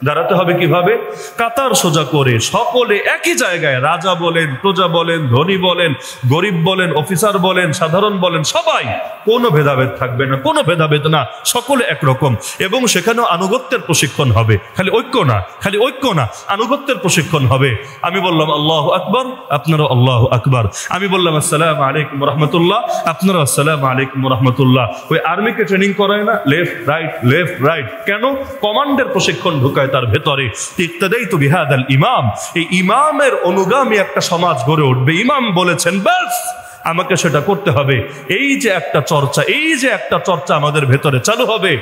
Speaker 1: দাঁড়াতে হবে কিভাবে? কাতার সোজা করে সকলে একই জায়গায়, রাজা বলেন, প্রজা বলেন, ধনী বলেন, গরিব বলেন, অফিসার বলেন, সাধারণ বলেন, সবাই, কোনো ভেদাভেদ থাকবে না, কোনো ভেদাভেদ না, সকলে একরকম। এবং সেখানেও আনুগত্যের প্রশিক্ষণ হবে, খালি ঐক্য না, খালি ঐক্য না, আনুগত্যের প্রশিক্ষণ হবে। আমি বললাম আল্লাহু আকবার, আপনারা আল্লাহু আকবার। আমি বললাম আসসালামু আলাইকুম রাহমাতুল্লাহ, আপনারা আসসালামু আলাইকুম রাহমাতুল্লাহ। ওই আর্মিকে ট্রেনিং করায় না, লেফট রাইট লেফট রাইট, কেন? কমান্ডের প্রশিক্ষণ ঢুকায় তার ভেতরে। ইক্তাদাইতু বিহাদাল ইমাম, এই ইমামের অনুগামী একটা সমাজ গড়ে উঠবে। ইমাম বলেছেন, ব্যাস আমাকে সেটা করতে হবে। এই যে একটা চর্চা, এই যে একটা চর্চা আমাদের ভেতরে চালু হবে,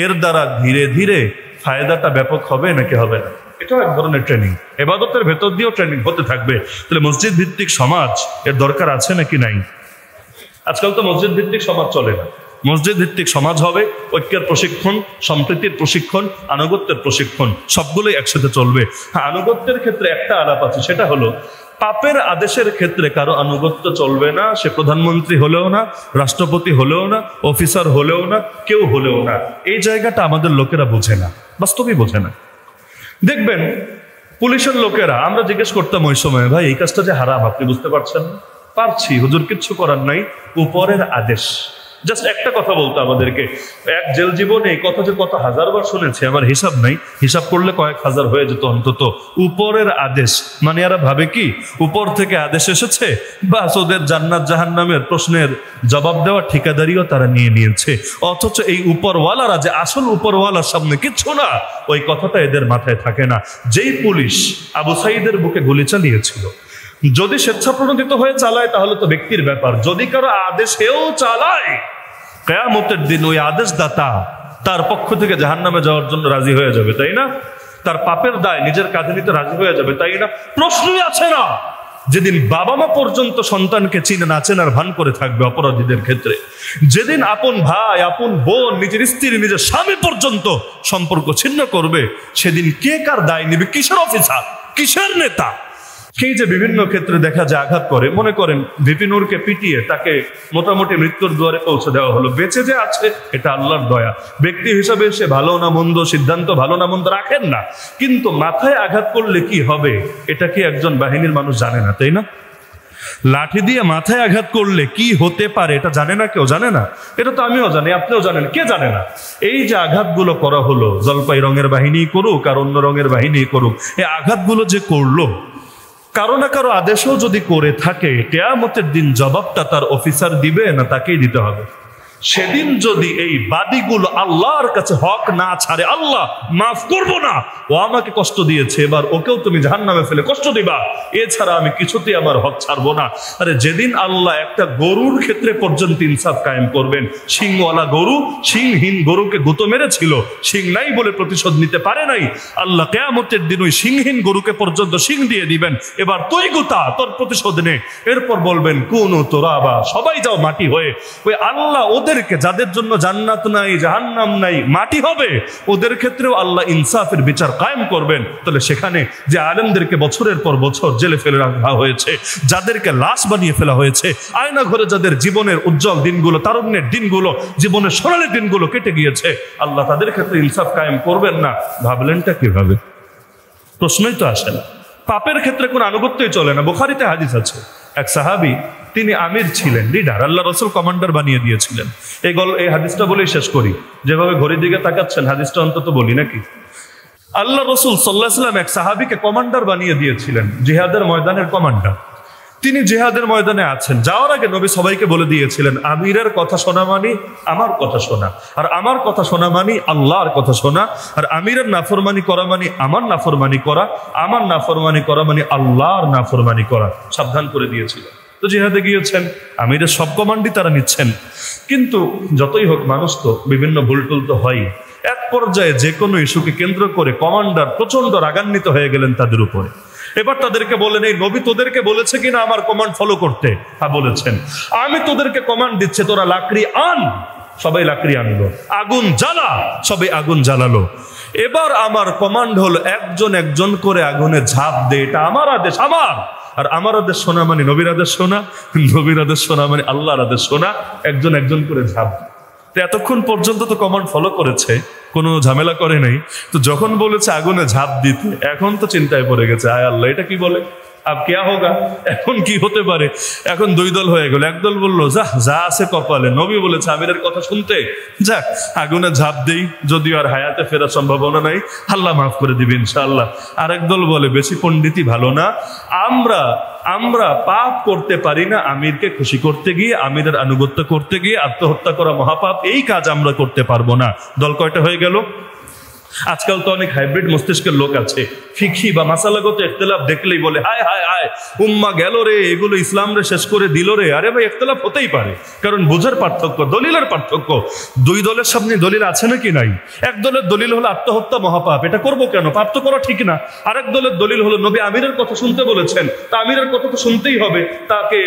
Speaker 1: এর দ্বারা ধীরে ধীরে ফায়দাটা ব্যাপক হবে নাকি হবে না? এটাও এক ধরনের ট্রেনিং, ইবাদতের ভেতর দিয়েও ট্রেনিং হতে থাকবে। তাহলে মসজিদ ভিত্তিক সমাজ এর দরকার আছে নাকি নাই? আজকাল তো মসজিদ ভিত্তিক সমাজ চলে না। মসজিদ ভিত্তিক সমাজ হবে, ঐক্যের প্রশিক্ষণ, সম্প্রীতির প্রশিক্ষণ, আনুগত্যের প্রশিক্ষণ, সবগুলোই একসাথে চলবে। হ্যাঁ, আনুগত্যের ক্ষেত্রে একটা আলাপ আছে, সেটা হলো পাপের আদেশের ক্ষেত্রে কারো আনুগত্য চলবে না। সে প্রধানমন্ত্রী হলেও না, রাষ্ট্রপতি হলেও না, অফিসার হলেও না, কেউ হলেও না। এই জায়গাটা আমাদের লোকেরা বোঝে না, বাস্তবেই বোঝে না। দেখবেন পুলিশের লোকেরা, আমরা জিজ্ঞেস করতাম ওই সময়, ভাই এই কাজটা যে হারাম আপনি বুঝতে পারছেন? পারছি হুজুর, কিচ্ছু করার নাই, উপরের আদেশ। জাস্ট একটা কথা বলতো আমাদেরকে, এক জেল জীবনে এই কথা যে কত হাজারবার শুনেছে আমার হিসাব নাই, হিসাব করলে কয়েক হাজার হয়ে যেত অন্তত। উপরের আদেশ মানে এরা ভাবে কি উপর থেকে আদেশ এসেছে, বাস ওদের জান্নাত জাহান্নামের প্রশ্নের জবাব দেওয়ার ঠিকাদারিও তারা নিয়ে নিয়েছে। অথচ এই উপরওয়ালারা যে আসল উপরওয়ালার সামনে কিচ্ছু না, ওই কথাটা এদের মাথায় থাকে না। যেই পুলিশ আবু সাঈদের বুকে গুলি চালিয়েছিল, যদি স্বেচ্ছাপ্রণোদিত হয়ে চালায় তাহলে তো ব্যক্তির ব্যাপার, যদি কারো আদেশেও চালায়, কিয়ামতের দিন ওই আদেশদাতা তার পক্ষ থেকে জাহান্নামে যাওয়ার জন্য রাজি হয়ে যাবে, তাই না? তার পাপের দায় নিজের কাঁধে নিতে রাজি হয়ে যাবে, তাই না? প্রশ্নই আছে না। যেদিন বাবা মা পর্যন্ত সন্তানকে চিনে না চেনার ভান করে থাকবে অপরাধীদের ক্ষেত্রে, যেদিন আপন ভাই, আপন বোন, নিজের স্ত্রী, নিজের স্বামী পর্যন্ত সম্পর্ক ছিন্ন করবে, সেদিন কে কার দায় নেবে? কিসের অফিসার, কিসের নেতা? সেই যে বিভিন্ন ক্ষেত্রে দেখা যায় আঘাত করে, মনে করেন ভিপি নূরকে পিটিয়ে তাকে মোটামুটি মৃত্যুর দুয়ারে পৌঁছে দেওয়া হলো, বেঁচে যে আছে এটা আল্লাহর দয়া। ব্যক্তি হিসাবে সে ভালো না মন্দ, সিদ্ধান্ত ভালো না মন্দ রাখেন না, কিন্তু মাথায় আঘাত করলে কি হবে এটা কি একজন বাহিনীর মানুষ জানে না, তাই না? লাঠি দিয়ে মাথায় আঘাত করলে কি হতে পারে এটা জানে না, কেউ জানে না। এটা তো আমিও জানি, আপনিও জানেন, কে জানে না? এই যে আঘাতগুলো করা হলো, জলপাই রঙের বাহিনী করুক আর অন্য রঙের বাহিনী করুক, এই আঘাতগুলো যে করলো, কারো না কারো আদেশও যদি করে থাকে, কিয়ামতের দিন জবাবটা তার অফিসার দিবে না তাকেই দিতে হবে। সেদিন যদি এই বাদীগুলো আল্লাহর কাছে হক না ছাড়ে, আল্লাহ মাফ করবো না, ও আমাকে কষ্ট দিয়েছে, এবার ওকেও তুমি জাহান্নামে ফেলে কষ্ট দিবা, এছাড়া আমি কিছুতেই আমার হক ছাড়বো না। আরে যেদিন আল্লাহ একটা গরুর ক্ষেত্রে পর্যন্ত ইনসাফ কায়েম করবেন, শিংওয়ালা গরু শিংহীন গরুকে গুঁতো মেরেছিল, শিং নাই বলে প্রতিশোধ নিতে পারে নাই, আল্লাহ কিয়ামতের দিন ওই শিংহীন গরুকে পর্যন্ত শিং দিয়ে দিবেন, এবার তুই গুতা, তোর প্রতিশোধ নে। এরপর বলবেন কুনু তোরাবা, সবাই যাও মাটি হয়ে। ওই আল্লাহ ওদেরকে, যাদের জন্য জান্নাত নাই জাহান্নাম নাই, মাটি হবে, ওদের ক্ষেত্রেও আল্লাহ ইনসাফের বিচার কায়েম করবেন। তাহলে সেখানে যে আলেমদেরকে বছরের পর বছর জেলে ফেলে রাখা হয়েছে, যাদেরকে লাশ বানিয়ে ফেলা হয়েছে, আয়না ঘরে যাদের জীবনের উজ্জ্বল দিনগুলো, তারুণ্যের দিনগুলো, জীবনের সোনালী দিনগুলো কেটে গিয়েছে, আল্লাহ তাদের ক্ষেত্রে ইনসাফ কায়েম করবেন না, ভাবলেনটা কিভাবে? প্রশ্নই তো আসে না। পাপের ক্ষেত্রে কোন আনুগত্যই চলে না। বুখারীতে হাদিস আছে, এক সাহাবী, তিনি আমির ছিলেন, লিডার, আল্লাহ রাসূল কমান্ডার বানিয়ে দিয়েছিলেন। এই হাদিসটা বলেই শেষ করি, যেভাবে ঘড়ির দিকে তাকাচ্ছেন হাদিসটা অন্তত বলি নাকি। আল্লাহ রাসূল সাল্লাল্লাহু আলাইহি ওয়াসাল্লাম এক সাহাবীকে কমান্ডার বানিয়ে দিয়েছিলেন, জিহাদের ময়দানের কমান্ডার। তিনি জিহাদের ময়দানে আছেন। যাওয়ার আগে নবী সবাইকে বলে দিয়েছিলেন, আমিরের কথা শোনা মানি আমার কথা শোনা, আর আমার কথা শোনা মানি আল্লাহর কথা শোনা, আর আমিরের নাফরমানি করা মানি আমার নাফরমানি করা, আমার নাফরমানি করা মানি আল্লাহর নাফরমানি করা। সাবধান করে দিয়েছিল। তো জিহাদে গিয়েছেন, আমিরের সব কমান্ডই তারা নিচ্ছেন। কিন্তু যতই হোক, মানুষ তো বিভিন্ন ভুলটুল তো হয়। এক পর্যায়ে যে কোনো ইস্যুকে কেন্দ্র করে কমান্ডার প্রচন্ড রাগান্বিত হয়ে গেলেন তাদের উপরে। এবার তাদেরকে বলেন, এই নবী তোদেরকে বলেছে কিনা আমার কমান্ড ফলো করতে? হ্যাঁ বলেছেন। আমি তোদেরকে কমান্ড দিচ্ছে, তোরা লাকড়ি আন। সবাই লাকড়ি আনলো। আগুন জ্বালা, সবাই আগুন জ্বালালো। এবার আমার কমান্ড হলো একজন একজন করে আগুনে ঝাঁপ দে, এটা আমার আদেশ, আমার। আর আমার আদেশ শোনা মানে নবীর আদেশ শোনা, নবীর আদেশ শোনা মানে আল্লাহর আদেশ শোনা। একজন একজন করে ঝাঁপ। তো এতক্ষণ পর্যন্ত তো কমান্ড ফলো করেছে, কোনো ঝামেলা করে নাই। তো যখন বলেছে আগুনে ঝাঁপ দিতে, এখন তো চিন্তায় পড়ে গেছে, আয় আল্লাহ এটা কি বলে, আব কেয়া হোগা, এখন কি হতে পারে। এখন দুই দল হয়ে গেল। একদল বললো যা আছে কপালে, নবী বলেছে আমিরের কথা শুনতে, যাক আগুনে ঝাঁপ দেই, যদিও আর হায়াতে ফেরার সম্ভাবনা নাই, আল্লাহ মাফ করে দিবে ইনশাআল্লাহ। আরেক দল বলে বেশি পণ্ডিতই ভালো না, আমরা পাপ করতে পারি না আমিরকে খুশি করতে গিয়ে, আমিরের আনুগত্য করতে গিয়ে আত্মহত্যা করা মহাপাপ, এই কাজ আমরা করতে পারবো না। দল কয়টা হয়ে গেল? আজকাল তো অনেক হাইব্রিড মস্তিষ্কের লোক আছে, ফিকহি বা মাসালাগত ইখতিলাফ দেখলেই বলে হায় হায় হায় উম্মা গেল রে, এগুলো ইসলাম রে শেষ করে দিল রে। আরে ভাই, ইখতিলাফ হতেই পারে, কারণ বুঝার পার্থক্য, দলিলের পার্থক্য। দুই দলের সামনে দলিল আছে নাকি নাই? এক দলের দলিল হলো আত্মহত্যা মহাপাপ, এটা করবো কেন, পাপ তো করা ঠিক না। আরেক দলের দলিল হলো নবী আমিরের কথা শুনতে বলেছেন, তা আমিরের কথা তো শুনতেই হবে, তাকে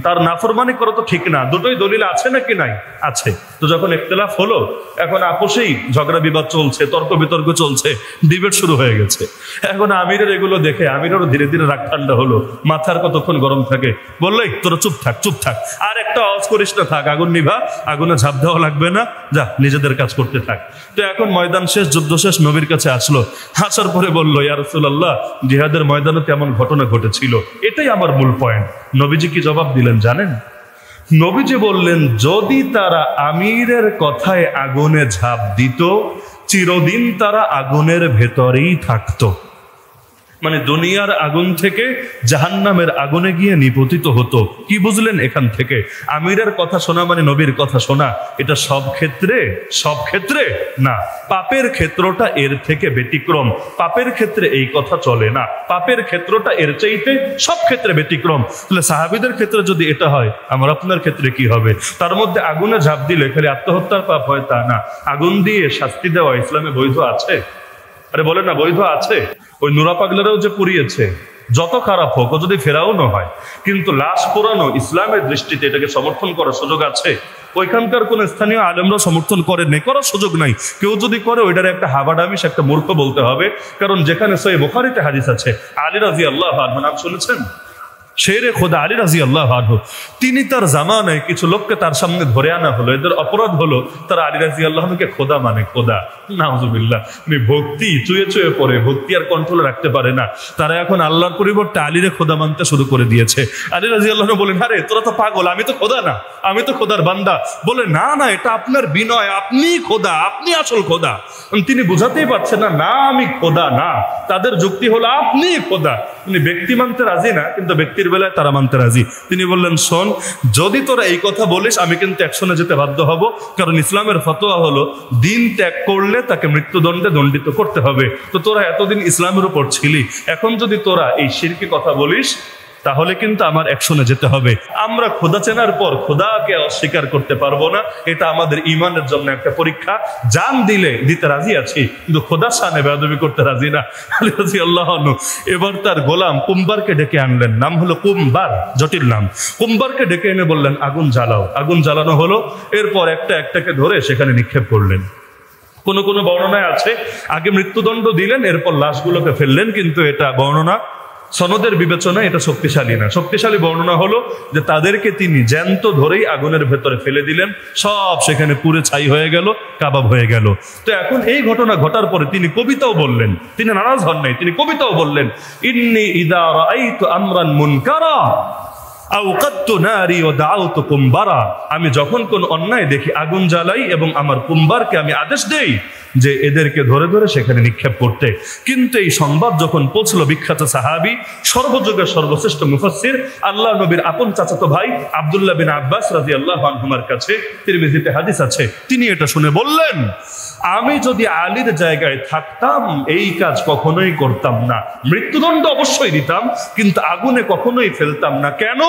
Speaker 1: তার নাফরমানি করা তো ঠিক না। দুটোই দলিল আছে নাকি নাই? আছে। তো যখন ইখতিলাফ হলো, এখন আপোষেই ঝগড়া বিবাদ চলছে, তর্ক বিতর্ক চলছে, ডিবেট শুরু হয়ে গেছে। এখন আমিরের এগুলো দেখে আমিরেরও ধীরে ধীরে রাগ ঠান্ডা হলো। মাথার কতক্ষণ গরম থাকে, বললো তোরা চুপ থাক, চুপ থাক, আর একটা আওয়াজ করিস না, থাক, আগুন নিভা, আগুনে ঝাঁপ দেওয়া লাগবে না, যা নিজেদের কাজ করতে থাক। তো এখন ময়দান শেষ, যুদ্ধ শেষ, নবীর কাছে আসলো। আসার পরে বললো, ইয়া রাসূলুল্লাহ, জিহাদের ময়দানে তেমন ঘটনা ঘটেছিল, এটাই আমার মূল পয়েন্ট। নবীজি কি জবাব দিলেন জানেন? নবীজি বললেন, যদি তারা আমিরের কথায় আগুনে ঝাঁপ দিত, চিরদিন তারা আগুনের ভেতরেই থাকতো। মানে দুনিয়ার আগুন থেকে জাহান্নামের আগুনে গিয়ে নিপতিত হতো। কি বুঝলেন এখান থেকে? আমিরের কথা শোনা মানে নবীর কথা শোনা, এটা সব ক্ষেত্রে না। পাপের ক্ষেত্রটা এর থেকে ব্যতিক্রম। পাপের ক্ষেত্রে এই কথা চলে না, পাপের ক্ষেত্রটা এর চাইতে সব ক্ষেত্রে ব্যতিক্রম। তাহলে সাহাবীদের ক্ষেত্রে যদি এটা হয়, আমার আপনার ক্ষেত্রে কি হবে? তার মধ্যে আগুনে ঝাঁপ দিলে খালি আত্মহত্যার পাপ হয় তা না, আগুন দিয়ে শাস্তি দেওয়া ইসলামে বৈধ আছে। আরে বলেন না, বৈধ আছে। ওই নুরা পাগলারাও যে পুড়িয়েছে, যত খারাপ হোক, ও যদি ফেরাউনও হয়, কিন্তু লাশ পোড়ানো ইসলামের দৃষ্টিতে এটাকে সমর্থন করার সুযোগ আছে? ওইখানকার কোন স্থানীয় আলেমরা সমর্থন করে নেই, করার সুযোগ নাই। কেউ যদি করে, ওইটার একটা হাবাডামিস, একটা মূর্খ বলতে হবে। কারণ যেখানে সহিহ বুখারীতে হাদিস আছে, আলী রাদিয়াল্লাহু আনহু, নাম শুনেছেন? শেরে খোদা আলী রাদিয়াল্লাহু আনহু, তিনি তার জামানায় কিছু লোককে তার সামনে ধরে আনা হলো। এদের অপরাধ হলো তারা আলী রাদিয়াল্লাহু আনহুকে খোদা মানে, খোদা, নাউজুবিল্লাহ। ভক্তি চুয়ে চুয়ে পড়ে, ভক্তি আর কন্ট্রোল রাখতে পারে না। তারা এখন আল্লাহর পরিবর্তে আলীরে খোদা মানতে শুরু করে দিয়েছে। আলী রাদিয়াল্লাহু আনহু বলেন, আরে তোরা তো পাগল, আমি তো খোদা না, আমি তো খোদার বান্দা। বলে না না, এটা আপনার বিনয়, আপনি খোদা, আপনি আসল খোদা। তিনি বুঝাতেই পারছেন না, না আমি খোদা না। তাদের যুক্তি হলো আপনি খোদা। তিনি ব্যক্তি মানতে রাজি না, কিন্তু ব্যক্তির বেলায় তারা মানতে রাজি। তিনি বললেন, শোন, যদি তোরা এই কথা বলিস, আমি কিন্তু অ্যাকশনে যেতে বাধ্য হব। কারণ ইসলামের ফতোয়া হলো দিন ত্যাগ করলে তাকে মৃত্যুদণ্ডে দণ্ডিত করতে হবে। তো তোরা এতদিন ইসলামের উপর ছিলি, এখন যদি তোরা এই শিরকি কথা বলিস, তাহলে কিন্তু আমার অ্যাকশনে যেতে হবে। আমরা খোদা চেনার পর খোদাকে অস্বীকার করতে পারবো না, এটা আমাদের ঈমানের জন্য একটা পরীক্ষা। জান দিতে রাজি আছি, কিন্তু খোদার শানে বেয়াদবি করতে রাজি না। আলী রাদিয়াল্লাহু আনহু এবার তার গোলাম কুম্বারকে ডেকে আনলেন। নাম হলো কুম্বার, জটিল নাম। কুম্বারকে ডেকে এনে বললেন, আগুন জ্বালাও। আগুন জ্বালানো হলো। এরপর একটাকে ধরে সেখানে নিক্ষেপ করলেন। কোন বর্ণনায় আছে আগে মৃত্যুদণ্ড দিলেন, এরপর লাশগুলোকে ফেললেন, কিন্তু এটা বর্ণনা সনদের বিবেচনায় এটা শক্তিশালী না। শক্তিশালী বর্ণনা হলো যে তাদেরকে তিনি জ্যান্ত ধরেই আগুনের ভেতরে ফেলে দিলেন, সব সেখানে পুড়ে ছাই হয়ে গেল, কাবাব হয়ে গেল। তো এখন এই ঘটনা ঘটার পরে তিনি কবিতাও বললেন, তিনি নারাজ হন নাই, তিনি কবিতাও বললেন, ইন্নী ইযা রাআইতু আমরান মুনকারা আওকাদতু নারি ওয়া দাআউতু কুম্বারা। আমি যখন কোন অন্যায় দেখি আগুন জ্বালাই এবং আমার কুম্বারকে আমি আদেশ দেই। যে এদেরকে ধরে ধরে সেখানে নিক্ষেপ করতে। কিন্তু এই সংবাদ যখন পৌঁছলো বিখ্যাত সাহাবী, সর্বযুগের সর্বশ্রেষ্ঠ মুফাসসির, আল্লাহ নবীর আপন চাচাতো ভাই আব্দুল্লাহ বিন আব্বাস রাদিয়াল্লাহু আনহুমার কাছে তিরমিজিতে হাদিস আছে, তিনি এটা শুনে বললেন, আমি যদি আলীর জায়গায় থাকতাম এই কাজ কখনোই করতাম না। মৃত্যুদণ্ড অবশ্যই দিতাম, কিন্তু আগুনে কখনোই ফেলতাম না। কেন?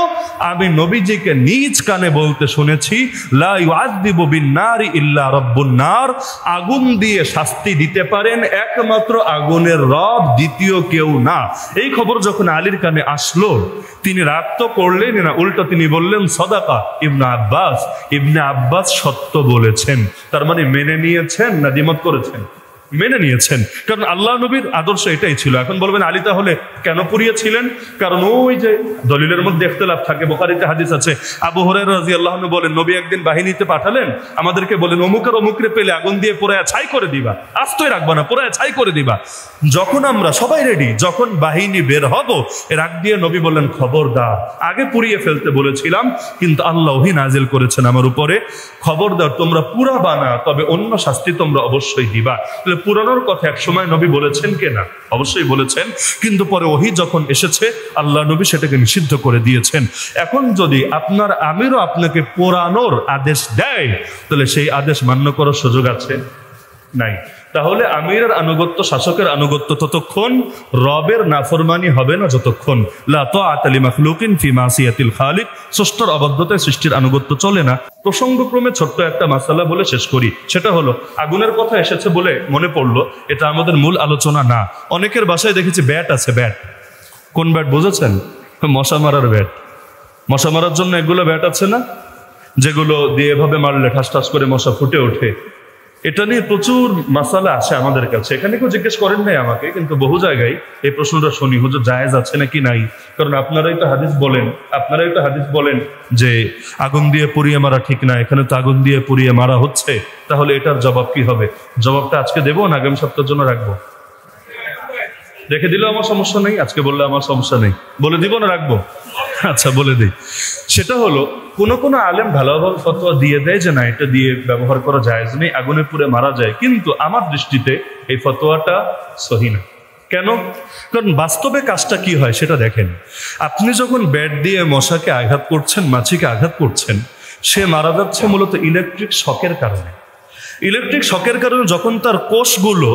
Speaker 1: আমি নবীজিকে নিজ কানে বলতে শুনেছি, লা ইউআযযিবু বিন-নারি ইল্লা রাব্বুন নার, আগুন দিয়ে শাস্তি দিতে পারেন একমাত্র আগুনের রব, দ্বিতীয় কেউ না। এই খবর যখন আলীর কানে আসলো, তিনি রাগ তো করলেন না, উল্টো তিনি বললেন, সাদাকা ইবনে আব্বাস সত্য বলেছেন। তার মানে মেনে নিয়েছেন না দ্বিমত করেছেন? মেনে নিয়েছেন, কারণ আল্লাহ নবীর আদর্শ এটাই ছিল। এখন বলবেন আলী তাহলে কেন পুড়িয়েছিলেন? কারণ ওই যে দলিলের মধ্যে ইখতিলাফ থাকে, বুখারীতে হাদিস আছে, আবু হুরায়রা রাদিয়াল্লাহু আনহু বলেন, নবী একদিন বাহিনীতে পাঠালেন, আমাদেরকে বলেন অমুক আর অমুকরে পেলে আগুন দিয়ে পোড়ায়া ছাই করে দিবা, আস্তই রাখবা না, পোড়ায়া ছাই করে দিবা। যখন আমরা সবাই রেডি, যখন বাহিনী বের হব, এর আগ দিয়ে নবী বললেন, খবরদার, আগে পুড়িয়ে ফেলতে বলেছিলাম কিন্তু আল্লাহ ওহী নাজিল করেছেন আমার উপরে, খবরদার তোমরা পুরাবা না, তবে অন্য শাস্তি তোমরা অবশ্যই দিবা। পুরানোর কথা এক সময় নবী বলেছেন কিনা? অবশ্যই বলেছেন, কিন্তু পরে ওহী যখন এসেছে আল্লাহ নবী সেটাকে নিষিদ্ধ করে দিয়েছেন। এখন যদি আপনার আমিরও আপনাকে পোড়ানোর আদেশ দেয়, তাহলে সেই আদেশ মান্য করার সুযোগ আছে? নাই। তাহলে আমিরের আনুগত্য, শাসকের আনুগত্য ততক্ষণ, রবের নাফরমানি হবে না যতক্ষণ। লা তাআতা লিমাখলুকিন ফি মাসিয়াতিল খালিক, স্রষ্টার অবাধ্যতায় সৃষ্টির আনুগত্য চলে না। প্রসঙ্গক্রমে ছোট্ট একটা মাসালা বলে শেষ করি, সেটা হলো আগুনের কথা এসেছে বলে মনে পড়লো, এটা আমাদের মূল আলোচনা না। অনেকের বাসায় দেখেছি ব্যাট আছে, ব্যাট। কোন ব্যাট বুঝেছেন? মশা মারার ব্যাট। মশা মারার জন্য এগুলো ব্যাট আছে না, যেগুলো দিয়ে এভাবে মারলে ঠাস ঠাস করে মশা ফুটে ওঠে। এটা নিয়ে প্রচুর মাসালা আসে আমাদের কাছে, এখানে কেউ জিজ্ঞেস করেন নাই আমাকে, কিন্তু বহু জায়গায় এই প্রশ্নটা শুনি, হুজুর জায়েজ আছে নাকি নাই? কারণ আপনারাই তো হাদিস বলেন যে আগুন দিয়ে পুড়িয়ে মারা ঠিক না, এখানে তো আগুন দিয়ে পুড়িয়ে মারা হচ্ছে, তাহলে এটার জবাব কি হবে? জবাবটা আজকে দেবো না আগামী সপ্তাহের জন্য রাখবো? রেখে দিলেও আমার সমস্যা নেই, আজকে বললে আমার সমস্যা নেই, বলে দিব না রাখবো? আচ্ছা বলে দিই। সেটা হলো, কোন আলেম ভালোভাবে ফতোয়া দিয়ে দেয় যে না, এটা দিয়ে ব্যবহার করা জায়েজ নেই, আগুনে পুড়ে মারা যায়, কিন্তু আমার দৃষ্টিতে এই ফতোয়াটা সহি না। কেন? কারণ বাস্তবে কাজটা কি হয় সেটা দেখেন। আপনি যখন ব্যাট দিয়ে মশাকে আঘাত করছেন, মাছিকে আঘাত করছেন, সে মারা যাচ্ছে মূলত ইলেকট্রিক শকের কারণে। ইলেকট্রিক শকের কারণে যখন তার কোষগুলো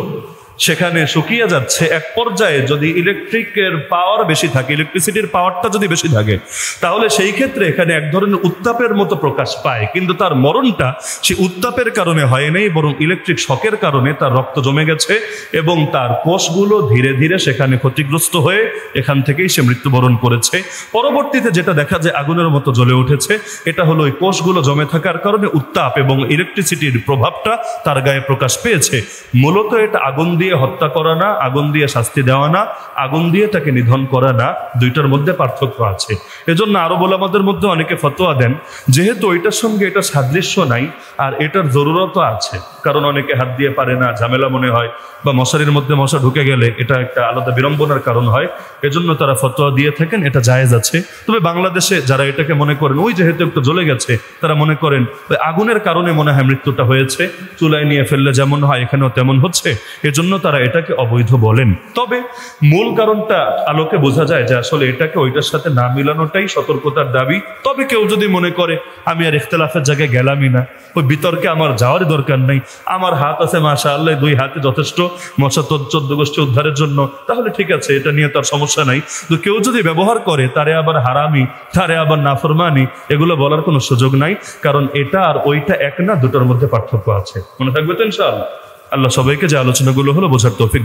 Speaker 1: সেখানে শুকিয়ে যাচ্ছে, এক পর্যায়ে যদি ইলেকট্রিকের পাওয়ার বেশি থাকে, ইলেকট্রিসিটির পাওয়ারটা যদি বেশি থাকে, তাহলে সেই ক্ষেত্রে এখানে এক ধরনের উত্তাপের মতো প্রকাশ পায়, কিন্তু তার মরণটা সেই উত্তাপের কারণে হয় নাই, বরং ইলেকট্রিক শকের কারণে তার রক্ত জমে গেছে এবং তার কোষগুলো ধীরে ধীরে সেখানে ক্ষতিগ্রস্ত হয়ে এখান থেকেই সে মৃত্যুবরণ করেছে। পরবর্তীতে যেটা দেখা যায় আগুনের মতো জ্বলে উঠেছে, এটা হলো ওই কোষগুলো জমে থাকার কারণে উত্তাপ এবং ইলেকট্রিসিটির প্রভাবটা তার গায়ে প্রকাশ পেয়েছে। মূলত এটা আগুন দিয়ে হত্যা করা না, আগুন দিয়ে শাস্তি দেওয়া না, আগুন দিয়ে তাকে নিধন করা না, দুইটার মধ্যে পার্থক্য আছে। এজন্য আরব ওলামাদের মধ্যে অনেকে ফতোয়া দেন, যেহেতু ওইটার সঙ্গে এটা সাদৃশ্য নাই আর এটার জরুরতও আছে, কারণ অনেকে হাত দিয়ে পারে না, ঝামেলা মনে হয়, বা মশারির মধ্যে মশা ঢুকে গেলে এটা একটা আলাদা বিড়ম্বনার কারণ হয়, এজন্য তারা ফতোয়া দিয়ে থাকেন এটা জায়েজ আছে। তবে বাংলাদেশে যারা এটাকে মনে করেন ওই যেহেতু একটু জ্বলে গেছে, তারা মনে করেন ওই আগুনের কারণে মনে হয় মৃত্যুটা হয়েছে, চুলায় নিয়ে ফেললে যেমন হয় এখানেও তেমন হচ্ছে, এজন্য তারা এটাকে অবৈধ বলেন। তবে মূল কারণটা আলোকে বোঝা যায় যে আসলে এটাকে ওইটার সাথে না মিলানোটাই সতর্কতার দাবি। তবে কেউ যদি মনে করে আমি আর ইখতিলাফের জায়গায় গেলামই না, ওই বিতর্কে আমার যাওয়ার দরকার নেই, আমার হাত আছে মাশাআল্লাহ, 2 হাতে যথেষ্ট মশা 14 গোষ্ঠী উদ্ধারের জন্য, তাহলে ঠিক আছে, এটা নিয়ে তার সমস্যা নাই। তো কেউ যদি ব্যবহার করে, তারে আবার হারামি, তারে আবার নাফরমানি, এগুলো বলার কোনো সুযোগ নাই, কারণ এটা আর ওইটা এক না, দুটোর মধ্যে পার্থক্য আছে। মনে থাকবে তো ইনশাআল্লাহ। আল্লাহ সবাইকে যে আলোচনাগুলো হলো বোঝার তৌফিক